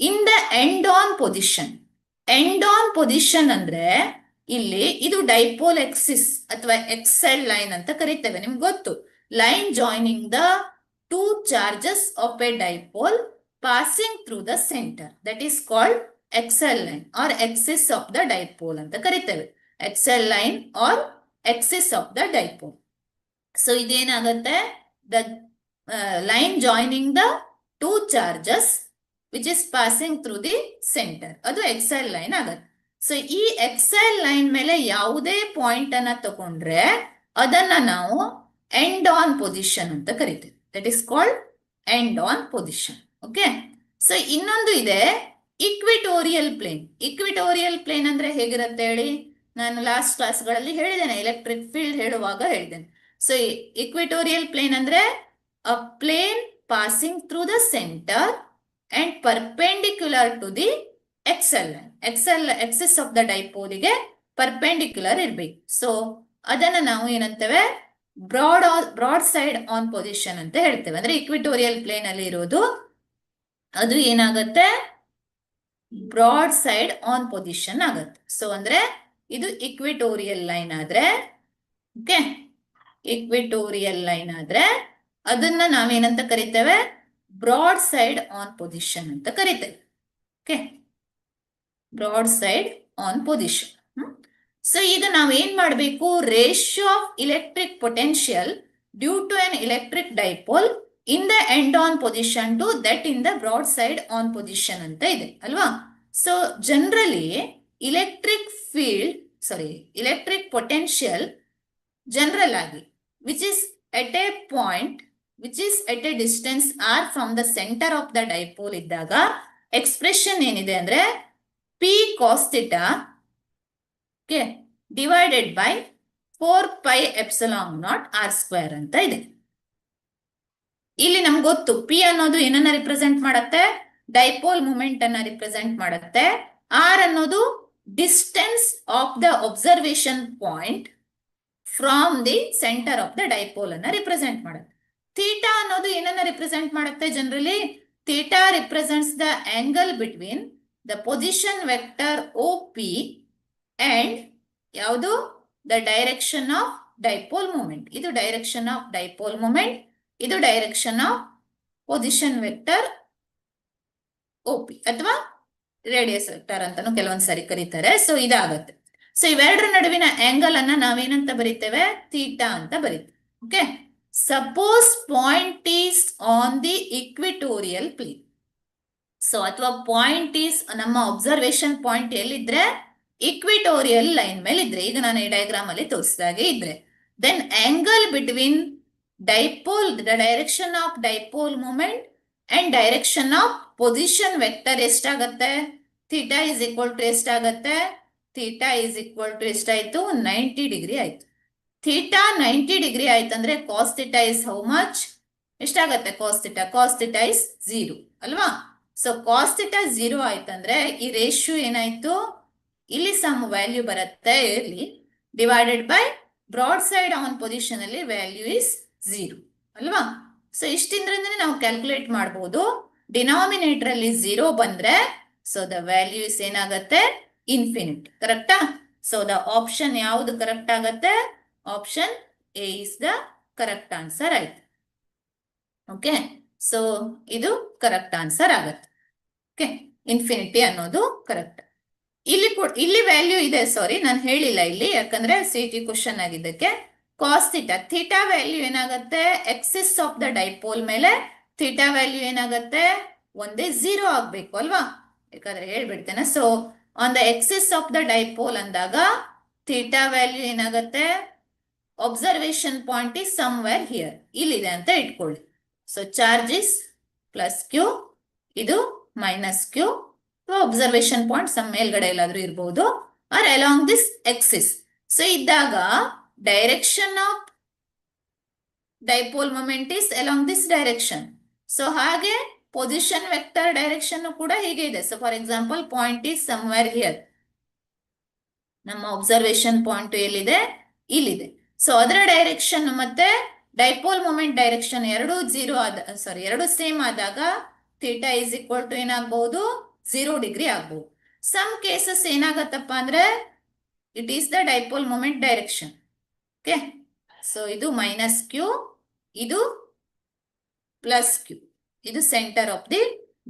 in the end on position. End on position ಅಂದ್ರೆ ಇಲ್ಲಿ ಇದು ಡೈಪೋಲ್ ಎಕ್ಸಿಸ್ ಅಥವಾ ಎಕ್ಸೆಲ್ ಲೈನ್ ಅಂತ ಕರಿತೇವೆ. ನಿಮ್ಗೆ ಗೊತ್ತು, line joining the two charges of a dipole passing through the centre, that is called axial line or axis of the dipole ಅಂತ ಕರಿತೇವೆ. Axial line or axis of the dipole. So ಇದೇನಾಗತ್ತೆ? The line joining the two charges which is passing through the centre, ಅದು axial line ಆಗತ್ತೆ. So ಈ axial line ಮೇಲೆ ಯಾವುದೇ point ಅನ್ನ ತಗೊಂಡ್ರೆ ಅದನ್ನ ನಾವು ಎಂಡ್ ಆನ್ ಪೊಸಿಷನ್ ಅಂತ ಕರಿತೇವೆ. That is called end on position. Okay, so ಇನ್ನೊಂದು ಇದೆ ಇಕ್ವಿಟೋರಿಯಲ್ ಪ್ಲೇನ್. ಇಕ್ವಿಟೋರಿಯಲ್ ಪ್ಲೇನ್ ಅಂದ್ರೆ ಹೇಗಿರುತ್ತೆ ಹೇಳಿ? ನಾನು ಲಾಸ್ಟ್ ಕ್ಲಾಸ್ಗಳಲ್ಲಿ ಹೇಳಿದ್ದೇನೆ, ಎಲೆಕ್ಟ್ರಿಕ್ ಫೀಲ್ಡ್ ಹೇಳುವಾಗ ಹೇಳಿದ್ದೇನೆ. ಸೊ ಇಕ್ವಿಟೋರಿಯಲ್ ಪ್ಲೇನ್ ಅಂದ್ರೆ a plane passing through the centre and perpendicular to the axial axis of the ಡೈಪೋಲಿಗೆ ಪರ್ಪೆಂಡಿಕ್ಯುಲರ್ ಇರ್ಬೇಕು. ಸೊ ಅದನ್ನ ನಾವು ಏನಂತೇವೆ ಬ್ರಾಡ್ ಸೈಡ್ ಆನ್ ಪೊಸಿಷನ್ ಅಂತ ಹೇಳ್ತೇವೆ. ಅಂದ್ರೆ ಇಕ್ವಿಟೋರಿಯಲ್ ಪ್ಲೇನ್ ಅಲ್ಲಿ ಇರೋದು ಅದು ಏನಾಗತ್ತೆ, ಬ್ರಾಡ್ ಸೈಡ್ ಆನ್ ಪೊಸಿಷನ್ ಆಗತ್ತೆ. ಸೊ ಅಂದ್ರೆ ಇದು ಇಕ್ವಿಟೋರಿಯಲ್ ಲೈನ್ ಆದ್ರೆ, ಓಕೆ, ಇಕ್ವಿಟೋರಿಯಲ್ ಲೈನ್ ಆದ್ರೆ ಅದನ್ನ ನಾವೇನಂತ ಕರಿತೇವೆ, ಬ್ರಾಡ್ ಸೈಡ್ ಆನ್ ಪೊಸಿಷನ್ ಅಂತ ಕರಿತೇವೆ. Okay, broad side on position. So ಈಗ ನಾವ್ ಏನ್ ಮಾಡ್ಬೇಕು, ratio of electric potential due to an electric dipole in the end on position to that in the broad side on position ಅಂತ ಇದೆ ಅಲ್ವಾ. So generally electric potential general ಆಗಿ which is at a point which is at a distance R from the centre of the dipole ಇದ್ದಾಗ expression ಏನಿದೆ ಅಂದ್ರೆ P cos theta divided by 4πε0 r² ಅಂತ ಇದೆ. ಇಲ್ಲಿ ನಮ್ಗೆ ಗೊತ್ತು ಪಿ ಅನ್ನೋದು ಏನನ್ನ ರಿಪ್ರೆಸೆಂಟ್ ಮಾಡುತ್ತೆ, ಡೈಪೋಲ್ ಮೂಮೆಂಟ್ ಅನ್ನ ರಿಪ್ರೆಸೆಂಟ್ ಮಾಡುತ್ತೆ. ಆರ್ ಅನ್ನೋದು distance of the observation point from the centre of the dipole ಅನ್ನ ರಿಪ್ರೆಸೆಂಟ್ ಮಾಡುತ್ತೆ. ಥೀಟಾ ಅನ್ನೋದು ಏನನ್ನ ರಿಪ್ರೆಸೆಂಟ್ ಮಾಡುತ್ತೆ, generally theta represents the angle between the position vector O P and ಯಾವುದು, the direction of dipole moment. ಇದು direction of dipole moment, ಇದು direction of position vector O P ಅಥವಾ radius vector ಅಂತಾನು ಕೆಲವೊಂದ್ಸರಿ ಕರೀತಾರೆ. ಸೊ ಇದಾಗತ್ತೆ. So ಇವೆರಡರ ನಡುವಿನ ಆಂಗಲ್ ಅನ್ನ ನಾವೇನಂತ ಬರೀತೇವೆ, ಥೀಟಾ ಅಂತ ಬರೀತೇವೆ. Okay, suppose point is on the equatorial plane. So ಅಥವಾ ಪಾಯಿಂಟ್ ಈಸ್ ನಮ್ಮ ಅಬ್ಸರ್ವೇಷನ್ ಪಾಯಿಂಟ್ ಎಲ್ಲಿದ್ರೆ ಇಕ್ವಿಟೋರಿಯಲ್ ಲೈನ್ ಮೇಲೆ ಇದ್ರೆ, ಈಗ ನಾನು ಈ ಡಯಾಗ್ರಾಮ್ ಅಲ್ಲಿ ತೋರಿಸಿದಾಗೆ ಇದ್ರೆ, then angle between dipole, the direction of dipole moment and direction of position vector ಎಷ್ಟಾಗತ್ತೆ, ಥೀಟಾ ಇಸ್ ಈಕ್ವಲ್ ಟು ಎಷ್ಟಾಗತ್ತೆ, ಥೀಟಾ ಇಸ್ ಈಕ್ವಲ್ ಟು ಎಷ್ಟಾಯ್ತು, 90 ಡಿಗ್ರಿ ಆಯ್ತು. ಥೀಟಾ 90 ಡಿಗ್ರಿ ಆಯ್ತಂದ್ರೆ cos theta is how much, ಎಷ್ಟಾಗತ್ತೆ ಕಾಸ್ ಥೀಟಾ ಇಸ್ 0 ಅಲ್ವಾ. So cos theta 0 ಆಯ್ತಂದ್ರೆ ಈ ರೇಷಿಯೋ ಏನಾಯ್ತು, ಇಲ್ಲಿ ಸಮ್ ವ್ಯಾಲ್ಯೂ ಬರುತ್ತೆ ಇರ್ಲಿ, divided by broad side on position ಅಲ್ಲಿ ವ್ಯಾಲ್ಯೂ ಇಸ್ 0 ಅಲ್ವಾ. ಸೊ ಇಷ್ಟಿಂದ್ರಿಂದ ನಾವು ಕ್ಯಾಲ್ಕುಲೇಟ್ ಮಾಡಬಹುದು. ಡಿನಾಮಿನೇಟರ್ ಅಲ್ಲಿ 0 ಬಂದ್ರೆ ಸೊ ದ ವ್ಯಾಲ್ಯೂ ಇಸ್ ಏನಾಗತ್ತೆ, ಇನ್ಫಿನಿಟ್. ಕರೆಕ್ಟಾ. ಸೊ ದ ಆಪ್ಷನ್ ಯಾವುದು ಕರೆಕ್ಟ್ ಆಗತ್ತೆ, option A is the correct answer ಆಯ್ತು. ಓಕೆ, ಸೊ ಇದು ಕರೆಕ್ಟ್ ಆನ್ಸರ್ ಆಗತ್ತೆ. ಓಕೆ, ಇನ್ಫಿನಿಟಿ ಅನ್ನೋದು ಕರೆಕ್ಟ್. ಇಲ್ಲಿ ವ್ಯಾಲ್ಯೂ ಇದೆ, ಸಾರಿ ನಾನು ಹೇಳಿಲ್ಲ ಇಲ್ಲಿ, ಯಾಕಂದ್ರೆ ಸಿಟಿ ಕ್ವಶನ್ ಆಗಿದ್ದಕ್ಕೆ. ಕಾಸ್ ಥೀಟಾ ವ್ಯಾಲ್ಯೂ ಏನಾಗತ್ತೆ, ಎಕ್ಸಿಸ್ ಆಫ್ ದ ಡೈಪೋಲ್ ಮೇಲೆ ಥೀಟಾ ವ್ಯಾಲ್ಯೂ ಏನಾಗತ್ತೆ, ಒಂದೇ 0 ಆಗ್ಬೇಕು ಅಲ್ವಾ, ಯಾಕಂದ್ರೆ ಹೇಳ್ಬಿಡ್ತೇನೆ. So on the axis of the dipole ಅಂದಾಗ ಥೀಟಾ ವ್ಯಾಲ್ಯೂ ಏನಾಗತ್ತೆ, observation point is somewhere here, ಇಲ್ಲಿದೆ ಅಂತ ಇಟ್ಕೊಳ್ಳಿ. So charge is plus Q, ಇದು minus Q. Observation point some ಮೇಲ್ಗಡೆ ಎಲ್ಲಾದ್ರೂ ಇರಬಹುದು, or along this axis. So ಇದ್ದಾಗ direction of dipole moment is along this direction. So ಹಾಗೆ ಪೊಸಿಷನ್ ವೆಕ್ಟರ್ ಡೈರೆಕ್ಷನ್ ಕೂಡ ಹೀಗೆ ಇದೆ. So for example point is somewhere here, ನಮ್ಮ ಒಬ್ಸರ್ವೇಷನ್ ಪಾಯಿಂಟ್ ಎಲ್ಲಿದೆ, ಇಲ್ಲಿದೆ. ಸೊ ಅದರ ಡೈರೆಕ್ಷನ್ ಮತ್ತೆ ಡೈಪೋಲ್ ಮೊಮೆಂಟ್ ಡೈರೆಕ್ಷನ್ ಎರಡು ಸೇಮ್ ಆದಾಗ ಥೀಟಾ ಇಸ್ ಈಕ್ವಲ್ ಟು ಏನಾಗಬಹುದು, 0 ಡಿಗ್ರಿ ಆಗ್ಬಹುದು. ಸಮ್ ಕೇಸಸ್ ಏನಾಗತ್ತಪ್ಪ ಅಂದ್ರೆ it is the dipole moment direction. Okay, so ಇದು ಮೈನಸ್ ಕ್ಯೂ, ಇದು ಪ್ಲಸ್ ಕ್ಯೂ, ಇದು centre of the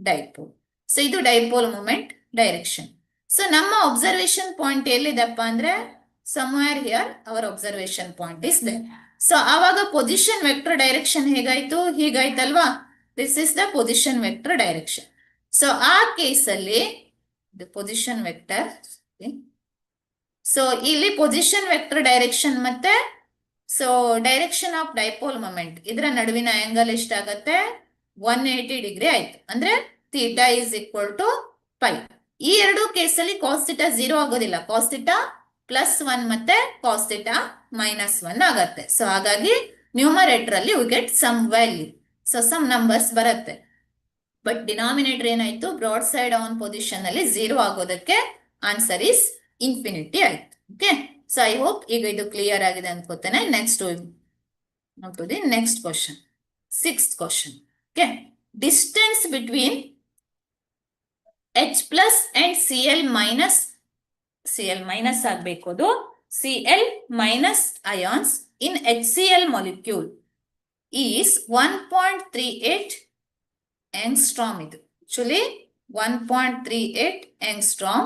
dipole. So ಇದು ಡೈಪೋಲ್ ಮೊಮೆಂಟ್ ಡೈರೆಕ್ಷನ್. ಸೊ ನಮ್ಮ ಒಬ್ಸರ್ವೇಷನ್ ಪಾಯಿಂಟ್ ಎಲ್ಲಿದೆಪ್ಪ ಅಂದ್ರೆ somewhere here our observation point is there. So ಆವಾಗ position vector direction ಹೇಗಾಯ್ತು, ಹೀಗಾಯ್ತಲ್ವಾ, this is the position vector direction. So ಆ ಕೇಸಲ್ಲಿ ಪೊಸಿಷನ್ ವೆಕ್ಟರ್, ಸೊ ಇಲ್ಲಿ ಪೊಸಿಷನ್ ವೆಕ್ಟರ್ ಡೈರೆಕ್ಷನ್ ಮತ್ತೆ so direction of dipole moment ಇದರ ನಡುವಿನ ಆಂಗಲ್ ಎಷ್ಟಾಗತ್ತೆ, 180 ಡಿಗ್ರಿ ಆಯ್ತು. ಅಂದ್ರೆ theta is equal to pi. ಈ ಎರಡು ಕೇಸಲ್ಲಿ ಕಾಸ್ ಥೀಟಾ 0 ಆಗೋದಿಲ್ಲ, ಕಾಸ್ ಥೀಟಾ +1 ಮತ್ತೆ ಕಾಸ್ ಥೀಟಾ -1 ಆಗತ್ತೆ. ಸೊ ಹಾಗಾಗಿ ನ್ಯೂಮರೇಟರ್ ಅಲ್ಲಿ we get some value, so some numbers ಬರುತ್ತೆ. ಬಟ್ ಡಿನಾಮಿನೇಟರ್ ಏನಾಯ್ತು, ಬ್ರಾಡ್ ಸೈಡ್ ಆನ್ ಪೊಸಿಷನ್ ಅಲ್ಲಿ 0 ಆಗೋದಕ್ಕೆ ಆನ್ಸರ್ ಇಸ್ ಇನ್ಫಿನಿಟಿ ಆಯ್ತು. ಓಕೆ, ಸೊ ಐ ಹೋಪ್ ಈಗ ಇದು ಕ್ಲಿಯರ್ ಆಗಿದೆ ಅನ್ಕೋತೇನೆ. Next to the next question, 6th question. Okay, distance between H plus and Cl minus ಆಗಬೇಕು, ಅದು Cl minus ions in HCl molecule is 1.38 angstrom. ಇದು actually 1.38 angstrom.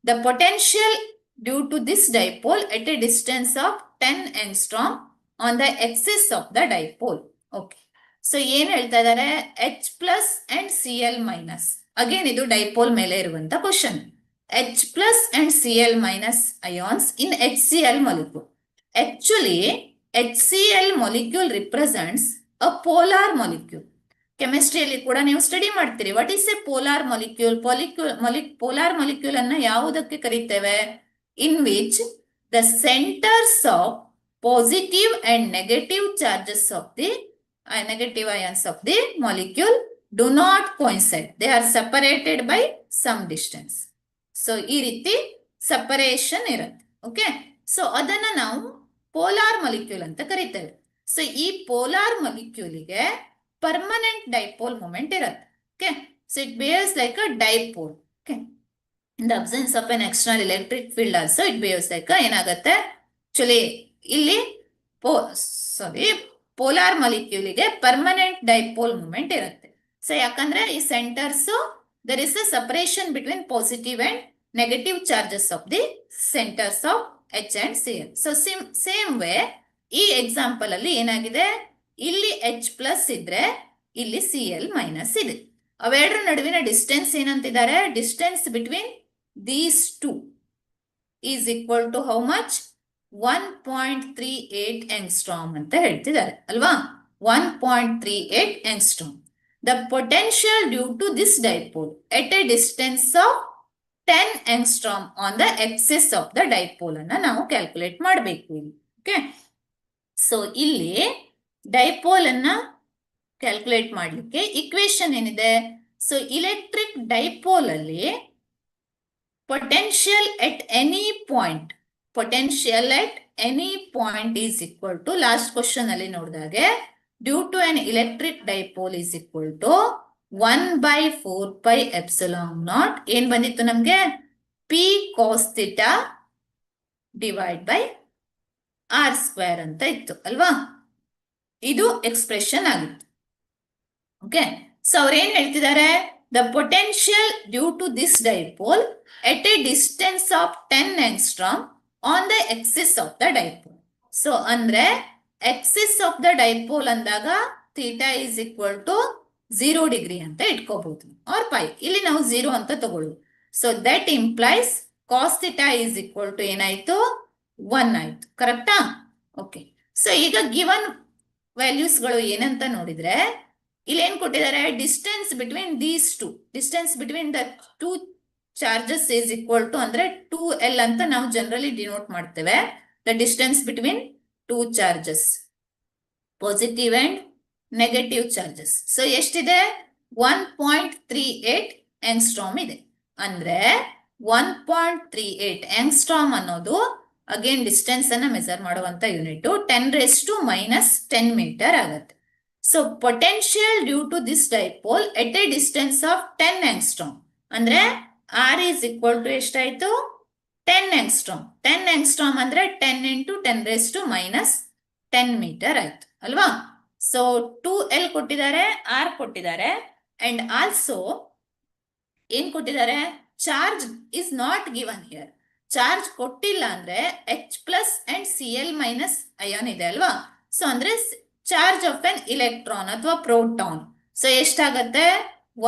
The potential due to this dipole at a distance of 10 angstrom on the axis of the dipole. Okay, so ಏನು ಹೇಳ್ತಾ ಇದ್ದಾರೆ, H plus and Cl minus. Again ಇದು dipole ಮೇಲೆ ಇರುವಂತ question. H plus and Cl minus ions in HCl molecule. Actually, HCl molecule represents a polar molecule. ಕೆಮಿಸ್ಟ್ರಿಯಲ್ಲಿ ಕೂಡ ನೀವು study ಮಾಡ್ತೀರಿ. What is a polar molecule? Polar molecule ಅನ್ನ ಯಾವುದಕ್ಕೆ ಕರೀತೇವೆ? In which the centres of positive and negative charges of the negative ions of the molecule do not coincide. They are separated by some distance. So ಈ ರೀತಿ separation ಇರುತ್ತೆ. Okay, so ಅದನ್ನ ನಾವು polar molecule ಅಂತ ಕರೀತೇವೆ. So ಈ polar ಮೊಲಿಕ್ಯೂಲಿಗೆ permanent dipole moment ಇರುತ್ತೆ. Okay, so it behaves like a dipole. Okay, in the absence of an external electric field also it behaves like ಏನಾಗುತ್ತೆ, ಆಕ್ಚುಲಿ ಇಲ್ಲಿ ಪೋಲಾರ್ ಮೊಲಿಕ್ಯೂಲಿಗೆ ಪರ್ಮನೆಂಟ್ ಡೈಪೋಲ್ ಮೂಮೆಂಟ್ ಇರುತ್ತೆ. So ಯಾಕಂದ್ರೆ ಈ centres there is a separation between positive and negative charges of the centres of H and Cl. So same way ಈ example ಅಲ್ಲಿ ಏನಾಗಿದೆ, ಇಲ್ಲಿ H ಪ್ಲಸ್ ಇದ್ರೆ ಇಲ್ಲಿ Cl ಮೈನಸ್ ಇದೆ. ಅವೆರಡರ ನಡುವಿನ ಡಿಸ್ಟೆನ್ಸ್ ಏನಂತಿದ್ದಾರೆ, distance between these two is equal to how much, 1.38 angstrom ಅಂತ ಹೇಳ್ತಿದ್ದಾರೆ ಅಲ್ವಾ. 1.38 angstrom. The potential due to this dipole at a distance of 10 angstrom on the axis of the dipole ಅನ್ನ ನಾವು calculate ಮಾಡಬೇಕು ಇಲ್ಲಿ. ಓಕೆ, ಸೊ ಇಲ್ಲಿ dipole ಅನ್ನ calculate ಮಾಡ್ಲಿಕ್ಕೆ ಇಕ್ವೇಶನ್ ಏನಿದೆ, ಸೊ ಇಲೆಕ್ಟ್ರಿಕ್ ಡೈಪೋಲ್ ಅಲ್ಲಿ potential at any point, potential at any point is equal to, last question ಅಲ್ಲಿ ನೋಡಿದಾಗೆ due to an electric dipole is equal to 1/4 pi epsilon naught ಏನ್ ಬಂದಿತ್ತು ನಮ್ಗೆ, P cos theta divide by R square ಅಂತ ಇತ್ತು ಅಲ್ವಾ. ಇದು expression ಆಗಿತ್ತು. Okay, so ಅವ್ರು ಏನ್ ಹೇಳ್ತಿದ್ದಾರೆ, the potential due to this dipole at a distance of 10 angstrom on the axis of the dipole. So ಅಂದ್ರೆ axis of the dipole ಅಂದಾಗ theta is equal to 0 degree ಅಂತ ಇಟ್ಕೋಬಹುದು, or pi. ಇಲ್ಲಿ ನಾವು 0 ಅಂತ ತಗೊಳ್ಳುದು. So that implies cos theta is equal to ಏನಾಯ್ತು, 1 ಆಯ್ತು. ಕರೆಕ್ಟಾ? ಓಕೆ, ಸೊ ಈಗ ಗಿವನ್ ವ್ಯಾಲ್ಯೂಸ್ ಗಳು ಏನಂತ ನೋಡಿದ್ರೆ, ಇಲ್ಲಿ ಏನ್ ಕೊಟ್ಟಿದ್ದಾರೆ, distance between these two, distance between the two charges is equal to ಅಂದ್ರೆ 2L ಅಂತ ನಾವು ಜನರಲಿ ಡಿನೋಟ್ ಮಾಡ್ತೇವೆ. The distance between two charges, positive and negative charges. So ಎಷ್ಟಿದೆ, 1.38 ಆಂಗ್ಸ್ಟ್ರಾಮ್ ಇದೆ. ಅಂದ್ರೆ 1.38 ಆಂಗ್ಸ್ಟ್ರಾಮ್ ಅನ್ನೋದು ಅಗೇನ್ ಡಿಸ್ಟೆನ್ಸ್ ಅನ್ನ ಮೆಜರ್ ಮಾಡುವಂತ ಯೂನಿಟ್ 10⁻⁻10 ಮೀಟರ್ ಆಗುತ್ತೆ. So potential due to this dipole at a distance of 10 angstrom ಅಂದ್ರೆ R is equal to ಎಷ್ಟಾಯ್ತು, 10 angstrom. 10 angstrom ಅಂದ್ರೆ 10 × 10⁻⁻10 ಮೀಟರ್ ಆಯ್ತು ಅಲ್ವಾ. ಸೊ 2L ಕೊಟ್ಟಿದ್ದಾರೆ, R ಕೊಟ್ಟಿದ್ದಾರೆ, ಅಂಡ್ ಆಲ್ಸೋ ಏನ್ ಕೊಟ್ಟಿದ್ದಾರೆ, charge is not given here. Charge ಕೊಟ್ಟಿಲ್ಲ ಅಂದ್ರೆ H plus and Cl minus ion ಇದೆ ಅಲ್ವಾ. ಸೊ ಅಂದ್ರೆ ಚಾರ್ಜ್ ಆಫ್ ಎನ್ ಇಲೆಕ್ಟ್ರಾನ್ ಅಥವಾ ಪ್ರೋಟಾನ್. ಸೊ ಎಷ್ಟಾಗತ್ತೆ,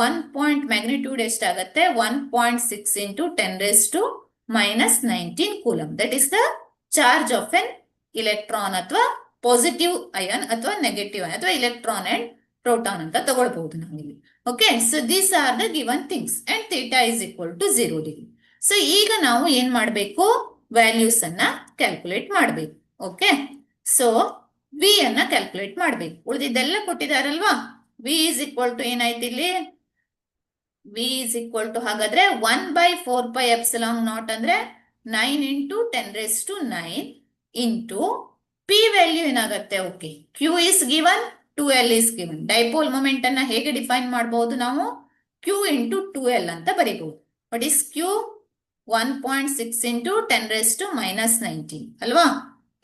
1 ಪಾಯಿಂಟ್ ಮ್ಯಾಗ್ನಿಟ್ಯೂಡ್ ಎಷ್ಟಾಗತ್ತೆ, 1.6 × 10⁻⁻19 coulomb. That is the charge of an electron ಅಥವಾ ಪಾಸಿಟಿವ್ ಅಯಾನ್ ಅಥವಾ ನೆಗೆಟಿವ್ ಅಯಾನ್ ಅಥವಾ ಇಲೆಕ್ಟ್ರಾನ್ ಅಂಡ್ ಪ್ರೋಟಾನ್ ಅಂತ ತಗೊಳ್ಬಹುದು ನಾವಿಲ್ಲಿ. Okay, so these are the given things and theta is equal to 0 degree. So ಈಗ ನಾವು ಏನ್ ಮಾಡಬೇಕು, ವ್ಯಾಲ್ಯೂಸ್ ಅನ್ನ ಕ್ಯಾಲ್ಕುಲೇಟ್ ಮಾಡಬೇಕು. ಓಕೆ, ಸೊ ವಿ ಅನ್ನ ಕ್ಯಾಲ್ಕುಲೇಟ್ ಮಾಡ್ಬೇಕು. ಉಳಿದಿದ್ದೆಲ್ಲ ಕೊಟ್ಟಿದಾರಲ್ವಾ. ವಿ ಇಸ್ ಈಕ್ವಲ್ ಟು ಏನಾಯ್ತು ಇಲ್ಲಿ, ವಿ ಇಸ್ ಈಕ್ವಲ್ ಟು ಹಾಗಾದ್ರೆ 1/4πε0 ಅಂದ್ರೆ 9 ಇಂಟು 10⁻⁹ ಇಂಟು ಪಿ ವ್ಯಾಲ್ಯೂ ಏನಾಗುತ್ತೆ, okay, Q is given, 2L is given. Dipole moment ಅನ್ನ ಹೇಗೆ ಡಿಫೈನ್ ಮಾಡಬಹುದು ನಾವು, ಕ್ಯೂ ಇಂಟು 2L ಅಂತ ಬರೀಬಹುದು. ವಾಟ್ ಇಸ್ ಕ್ಯೂ, 1.6 ಇಂಟು 10⁻⁻19 ಅಲ್ವಾ,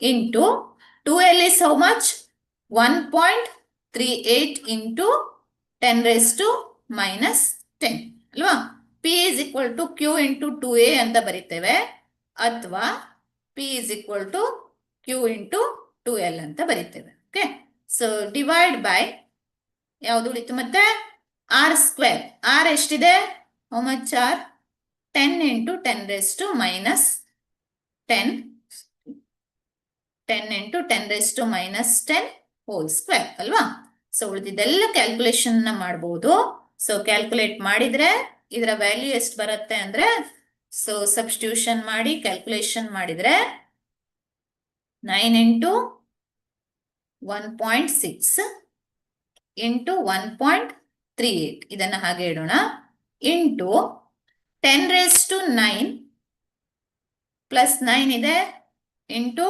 into 2L is how much, 1.38 into 10⁻⁻10 ಅಲ್ವಾ. P is equal to Q into 2A ಅಂತ ಬರೀತೇವೆ, ಅಥವಾ P is equal to Q into 2L ಅಂತ ಬರೀತೇವೆ. ಓಕೆ, ಸೊ ಡಿವೈಡ್ ಬೈ ಯಾವುದು ಉಳಿತು ಮತ್ತೆ, R ಸ್ಕ್ವೇರ್. R ಎಷ್ಟಿದೆ, how much R, 10 into 10⁻⁻10 10 into 10⁻⁻10 whole square ಅಲ್ವಾ. ಸೊ ಉಳಿದಿದ್ದೆಲ್ಲ ಕ್ಯಾಲ್ಕುಲೇಷನ್ ಮಾಡಬಹುದು. ಸೊ ಕ್ಯಾಲ್ಕುಲೇಟ್ ಮಾಡಿದ್ರೆ ಇದರ ವ್ಯಾಲ್ಯೂ ಎಷ್ಟು ಬರುತ್ತೆ ಅಂದ್ರೆ, ಸೊ ಸಬ್ಸ್ಟಿಟ್ಯೂಷನ್ ಮಾಡಿ ಕ್ಯಾಲ್ಕುಲೇಷನ್ ಮಾಡಿದ್ರೆ 9 ಇಂಟು 1.6 ಇಂಟು 1.38 ಇದನ್ನ ಹಾಗೆ ಇಡೋಣ, ಇಂಟು 10⁻9 ಪ್ಲಸ್ 9 ಇದೆ, ಇಂಟು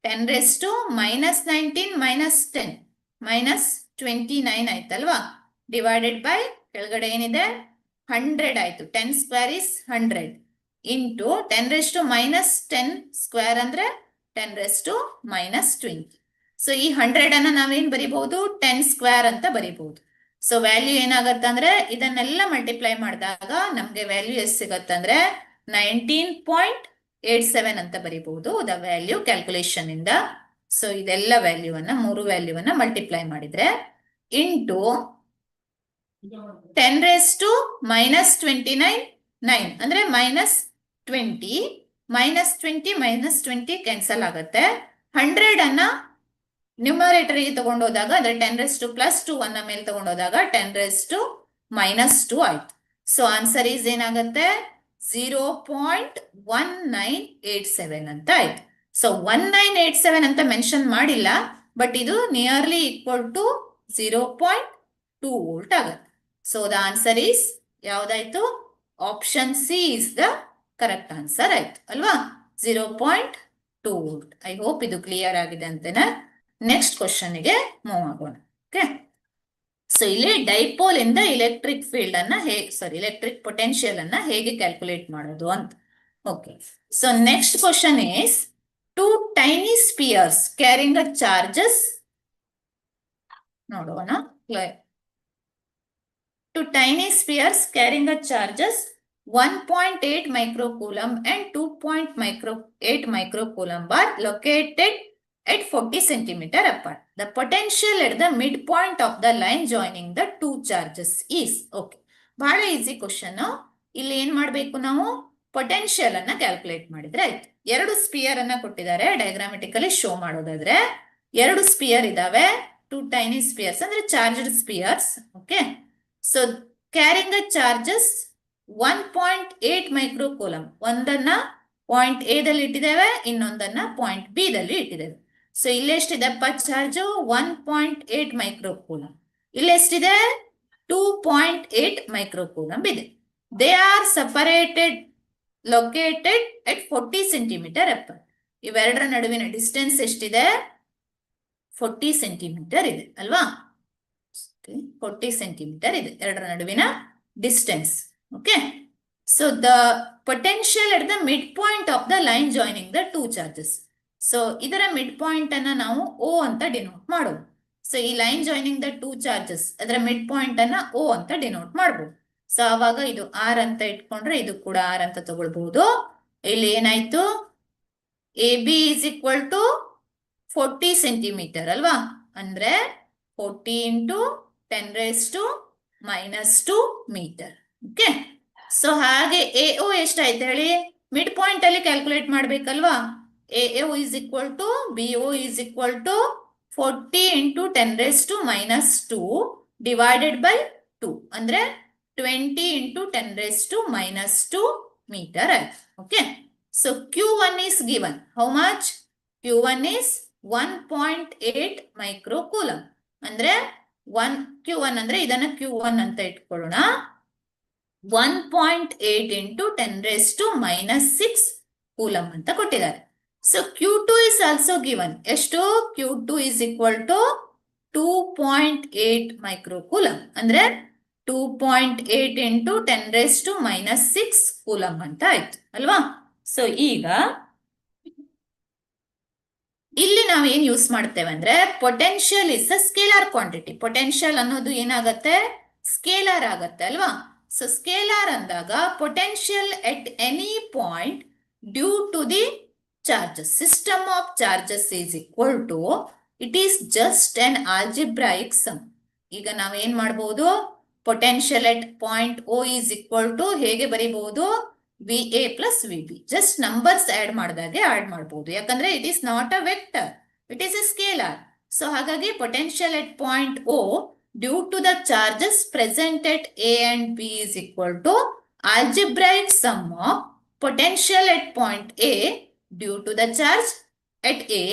10⁻⁻19 ಮೈನಸ್ 10 -29 ಆಯ್ತಲ್ವಾ, ಡಿವೈಡೆಡ್ ಬೈ ಕೆಳಗಡೆ ಏನಿದೆ 100 ಆಯ್ತು, 10 ಸ್ಕ್ವೇರ್ ಇಸ್ 100 ಇಂಟು 10⁻⁻10 ಸ್ಕ್ವೇರ್ ಅಂದ್ರೆ 10⁻⁻20. ಸೊ ಈ 100 ಅನ್ನ ನಾವೇನ್ ಬರೀಬಹುದು, 10 ಸ್ಕ್ವೇರ್ ಅಂತ ಬರೀಬಹುದು. ಸೊ ವ್ಯಾಲ್ಯೂ ಏನಾಗತ್ತೆ ಅಂದ್ರೆ, ಇದನ್ನೆಲ್ಲ ಮಲ್ಟಿಪ್ಲೈ ಮಾಡಿದಾಗ ನಮ್ಗೆ ವ್ಯಾಲ್ಯೂ ಎಷ್ಟು ಸಿಗತ್ತೆ ಅಂದ್ರೆ 19.87 ಅಂತ ಬರೀಬಹುದು ದ ವ್ಯಾಲ್ಯೂ ಕ್ಯಾಲ್ಕುಲೇಷನ್ ಇಂದ. ಸೊ ಇದೆಲ್ಲ ವ್ಯಾಲ್ಯೂವನ್ನ, ಮೂರು ವ್ಯಾಲ್ಯೂವನ್ನ ಮಲ್ಟಿಪ್ಲೈ ಮಾಡಿದ್ರೆ ಇಂಟು 10⁻⁻29 9 ಅಂದ್ರೆ -20 -20 ಕ್ಯಾನ್ಸಲ್ ಆಗುತ್ತೆ. 100 ಅನ್ನ ನ್ಯೂಮರೇಟರ್ ಗೆ ತಗೊಂಡೋದಾಗ ಅಂದ್ರೆ 10⁻+2 ಅನ್ನ ಮೇಲೆ ತಗೊಂಡೋದಾಗ 10⁻⁻2 ಆಯ್ತು. ಸೊ ಆನ್ಸರ್ ಈಸ್ ಏನಾಗುತ್ತೆ 0.1987 ಅಂತ ಆಯ್ತು. ಸೊ 1987 ಅಂತ ಮೆನ್ಷನ್ ಮಾಡಿಲ್ಲ, ಬಟ್ ಇದು ನಿಯರ್ಲಿ ಈಕ್ವಲ್ ಟು 0.2 ವೋಲ್ಟ್ ಆಗುತ್ತೆ. ಸೊ ದ ಆನ್ಸರ್ ಈಸ್ ಯಾವ್ದಾಯ್ತು, option C is the correct answer ಆಯ್ತು ಅಲ್ವಾ, 0.2 ವೋಲ್ಟ್. ಐ ಹೋಪ್ ಇದು ಕ್ಲಿಯರ್ ಆಗಿದೆ ಅಂತೇನೆ. ನೆಕ್ಸ್ಟ್ ಕ್ವಶನ್ಗೆ ಮೂವ್ ಆಗೋಣ. ಓಕೆ, ಸೊ ಇಲ್ಲಿ ಡೈಪೋಲ್ ಇಂದ ಎಲೆಕ್ಟ್ರಿಕ್ ಫೀಲ್ಡ್ ಅನ್ನ ಎಲೆಕ್ಟ್ರಿಕ್ ಪೊಟೆನ್ಶಿಯಲ್ ಅನ್ನ ಹೇಗೆ ಕ್ಯಾಲ್ಕುಲೇಟ್ ಮಾಡೋದು ಅಂತ. Okay, so next question is, two tiny spheres carrying uh charges, ನೋಡೋಣ, two tiny spheres carrying a charges 1.8 microcoulomb and 2.8 microcoulomb are located at 40 centimeter apart. The potential at the midpoint of the line joining the two charges is, okay, ಬಹಳ easy question. ಇಲ್ಲಿ ಏನ್ ಮಾಡ್ಬೇಕು ನಾವು, potential ಅನ್ನ calculate ಮಾಡಿದ್ರೆ ಆಯ್ತು. ಎರಡು spear ಅನ್ನ ಕೊಟ್ಟಿದ್ದಾರೆ, ಡಯಾಗ್ರಾಮೆಟಿಕಲಿ ಶೋ ಮಾಡೋದಾದ್ರೆ ಎರಡು ಸ್ಪಿಯರ್ ಇದಾವೆ, ಟೂ ಟೈನಿ ಸ್ಪಿಯರ್ಸ್ ಅಂದ್ರೆ charged spheres. Okay, so carrying the charges 1.8 microcoulomb, ಒಂದನ್ನ ಪಾಯಿಂಟ್ ಎ ದಲ್ಲಿ ಇಟ್ಟಿದ್ದೇವೆ, ಇನ್ನೊಂದನ್ನ ಪಾಯಿಂಟ್ ಬಿ ದಲ್ಲಿ ಇಟ್ಟಿದ್ದೇವೆ. ಸೊ ಇಲ್ಲೆಷ್ಟಿದೆಪ್ಪ ಚಾರ್ಜು, 1.8 ಮೈಕ್ರೋಕೂಲಮ್. ಇಲ್ಲೆಷ್ಟಿದೆ, 2.8 ಮೈಕ್ರೋಕೂಲಮ್ ಇದೆ. They are separated, located at 40 centimetre apart. ಇವೆರಡರ ನಡುವಿನ ಡಿಸ್ಟೆನ್ಸ್ ಎಷ್ಟಿದೆ, 40 ಸೆಂಟಿಮೀಟರ್ ಇದೆ ಅಲ್ವಾ, 40 ಸೆಂಟಿಮೀಟರ್ ಇದೆ ಎರಡರ ನಡುವಿನ distance. Okay, so the potential at the mid point of the line joining the two charges. So ಇದರ ಮಿಡ್ ಪಾಯಿಂಟ್ ಅನ್ನ ನಾವು ಓ ಅಂತ ಡಿನೋಟ್ ಮಾಡೋದು. ಸೊ ಈ line joining the two charges ಅದರ ಮಿಡ್ ಪಾಯಿಂಟ್ ಅನ್ನ ಓ ಅಂತ ಡಿನೋಟ್ ಮಾಡಬಹುದು. ಸೊ ಆವಾಗ ಇದು ಆರ್ ಅಂತ ಇಟ್ಕೊಂಡ್ರೆ ಇದು ಕೂಡ ಆರ್ ಅಂತ ತಗೊಳ್ಬಹುದು. ಇಲ್ಲಿ ಏನಾಯ್ತು, A B is equal to 40 centimetre ಅಲ್ವಾ, ಅಂದ್ರೆ 40 ಇಂಟು 10⁻⁻2 ಮೀಟರ್. ಓಕೆ, ಸೊ ಹಾಗೆ ಎ ಓ ಎಷ್ಟಾಯ್ತು ಹೇಳಿ, ಮಿಡ್ ಪಾಯಿಂಟ್ ಅಲ್ಲಿ ಕ್ಯಾಲ್ಕುಲೇಟ್ ಮಾಡ್ಬೇಕಲ್ವಾ. A O is equal to B O is equal to 40 into 10⁻⁻2 divided by 2 ಅಂದ್ರೆ 20 ಇಂಟು 10⁻⁻2 ಮೀಟರ್ ಆಯ್ತು. Okay, so Q1 is given how much, Q1 is 1.8 microcoulomb. ಅಂದ್ರೆ Q1 ಅಂದ್ರೆ ಇದನ್ನ Q1 ಅಂತ ಇಟ್ಕೊಳ್ಳೋಣ. 1.8 into 10⁻⁻6 ಕೂಲಂ ಅಂತ ಕೊಟ್ಟಿದ್ದಾರೆ. So Q2 is also given. ಎಷ್ಟು? Q2 is equal to 2.8 ಮೈಕ್ರೋಕೂಲಂ. ಅಂದ್ರೆ 2.8 into 10⁻⁻6 ಕೂಲಂ ಅಂತ ಆಯ್ತು ಅಲ್ವಾ? ಸೊ ಈಗ ಇಲ್ಲಿ ನಾವು ಏನ್ ಯೂಸ್ ಮಾಡ್ತೇವೆ ಅಂದ್ರೆ potential is a scalar quantity. Potential ಅನ್ನೋದು ಏನಾಗತ್ತೆ? ಸ್ಕೇಲಾರ್ ಆಗತ್ತೆ ಅಲ್ವಾ? ಸೊ ಸ್ಕೇಲಾರ್ ಅಂದಾಗ potential at any point due to the charges, system of charges is equal to, it is just an algebraic sum. ಈಗ ನಾವೇನ್ ಮಾಡಬಹುದು? Potential at point O is equal to ಹೇಗೆ ಬರೀಬಹುದು? VA plus VB. Just numbers add ಮಾಡಿದಾಗೆ add ಮಾಡಬಹುದು. ಯಾಕಂದ್ರೆ it is not a vector, it is a scalar. So ಹಾಗಾಗಿ potential at point O due to the charges present at A and B is equal to algebraic sum of potential at point A due to the charge at A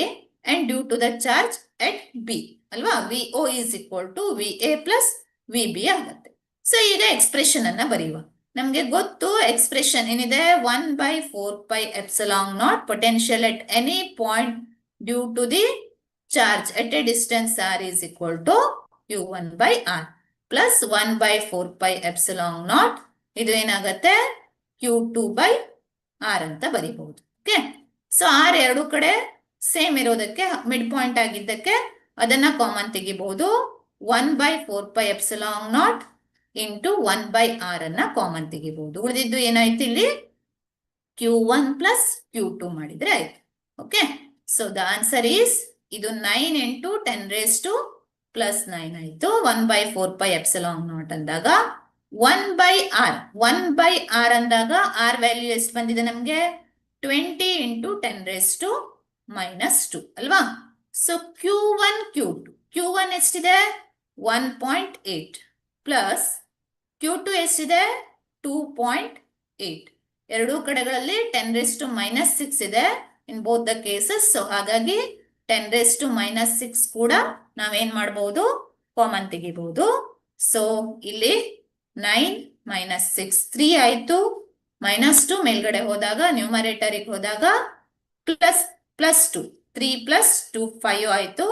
and due to the charge at B. ಅಲ್ವಾ? VO is equal to VA plus VB ಆಗುತ್ತೆ. So ಈಗ expression ಅನ್ನ ಬರೆಯುವ. ನಮ್ಗೆ ಗೊತ್ತು expression ಏನಿದೆ, 1/4πε0 potential at any point due to the charge at a distance R is equal to Q1/R plus 1/4πε0 ಇದು ಏನಾಗತ್ತೆ? Q2/R ಅಂತ ಬರೀಬಹುದು. ಓಕೆ, ಸೊ R ಎರಡು ಕಡೆ ಸೇಮ್ ಇರೋದಕ್ಕೆ, ಮಿಡ್ ಪಾಯಿಂಟ್ ಆಗಿದ್ದಕ್ಕೆ ಅದನ್ನ ಕಾಮನ್ ತೆಗಿಬಹುದು. 1/4πε0 ಇಂಟು 1/R ಅನ್ನ ಕಾಮನ್ ತೆಗಿಬಹುದು. ಉಳಿದಿದ್ದು ಏನಾಯ್ತು ಇಲ್ಲಿ? Q1 ಪ್ಲಸ್ Q2 ಮಾಡಿದ್ರೆ ಆಯ್ತು. Okay, so the answer is ಇದು 9 into 10⁻⁻9 ಆಯ್ತು. 1/4πε0 ಅಂದಾಗ 1/R, 1/R ಅಂದಾಗ R ವ್ಯಾಲ್ಯೂ ಎಷ್ಟು ಬಂದಿದೆ ನಮ್ಗೆ? 20 into 10⁻⁻2 ಅಲ್ವಾ? ಸೊ Q1 Q2, Q1 ಎಷ್ಟಿದೆ? 1.8 ಪ್ಲಸ್ Q2 ಎಷ್ಟಿದೆ? 2.8. ಎರಡೂ ಕಡೆಗಳಲ್ಲಿ 10⁻⁻6 ಇದೆ in both the cases. So ಹಾಗಾಗಿ 10⁻⁻6 ಕೂಡ ನಾವೇನ್ ಮಾಡಬಹುದು? ಕಾಮನ್ ತೆಗಿಬಹುದು. ಸೊ ಇಲ್ಲಿ 9 - 6 3 ಆಯ್ತು. -2 ಮೇಲ್ಗಡೆ ಹೋದಾಗ, ನ್ಯೂಮರೇಟರಿಗೆ ಹೋದಾಗ +2 3 + 2 5 ಆಯ್ತು.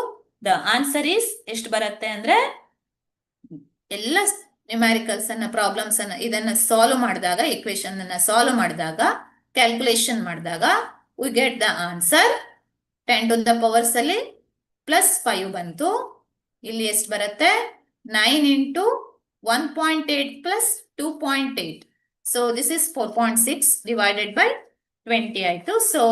ದ ಆನ್ಸರ್ ಈಸ್ ಎಷ್ಟು ಬರುತ್ತೆ ಅಂದ್ರೆ, ಎಲ್ಲ ನ್ಯೂಮ್ಯಾರಿಕಲ್ಸ್ ಅನ್ನ, ಪ್ರಾಬ್ಲಮ್ಸ್ ಅನ್ನ ಇದನ್ನ ಸಾಲ್ವ್ ಮಾಡಿದಾಗ, ಇಕ್ವೇಶನ್ ಅನ್ನ ಸಾಲ್ವ್ ಮಾಡಿದಾಗ, ಕ್ಯಾಲ್ಕುಲೇಷನ್ ಮಾಡಿದಾಗ we get the answer 10 to the powers ಅಲ್ಲಿ +5 ಬಂತು. ಇಲ್ಲಿ ಎಷ್ಟು ಬರುತ್ತೆ? 9 into 1.8 plus 2.8. So this is 4.6 divided by 20 ಆಯ್ತು. ಸೊ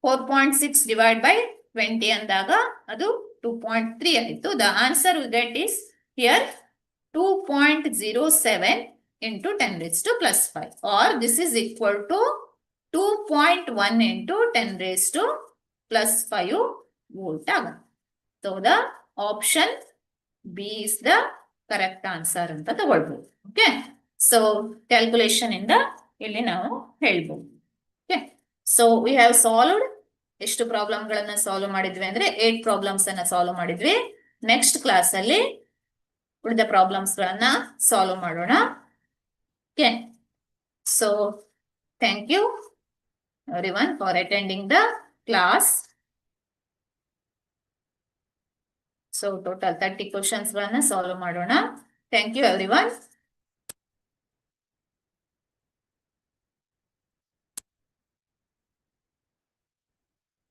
4.6 divided by 20 ಅಂದಾಗ ಅದು 2.3 ಆಯ್ತು. The answer we get is here 2.07 into 10⁻⁻5, or this is equal to 2.1 into 10⁻⁻5 volt ಆಗುತ್ತೆ. So the option B is the correct answer ಅಂತ ತಗೊಳ್ಬಹುದು. Okay, so calculation ಇಂದ ಇಲ್ಲಿ ನಾವು ಹೇಳ್ಬಹುದು. Okay, so we have solved. ಎಷ್ಟು ಪ್ರಾಬ್ಲಮ್ಗಳನ್ನ ಸಾಲ್ವ್ ಮಾಡಿದ್ವಿ ಅಂದ್ರೆ 8 ಪ್ರಾಬ್ಲಮ್ಸ್ ಅನ್ನ ಸಾಲ್ವ್ ಮಾಡಿದ್ವಿ. ನೆಕ್ಸ್ಟ್ ಕ್ಲಾಸ್ ಅಲ್ಲಿ ಉಳಿದ ಪ್ರಾಬ್ಲಮ್ಸ್ ಗಳನ್ನ ಸಾಲ್ವ್ ಮಾಡೋಣ. Okay, so thank you everyone for attending the class. So total 30 questions ಗಳನ್ನ ಸಾಲ್ವ್ ಮಾಡೋಣ. Thank you everyone.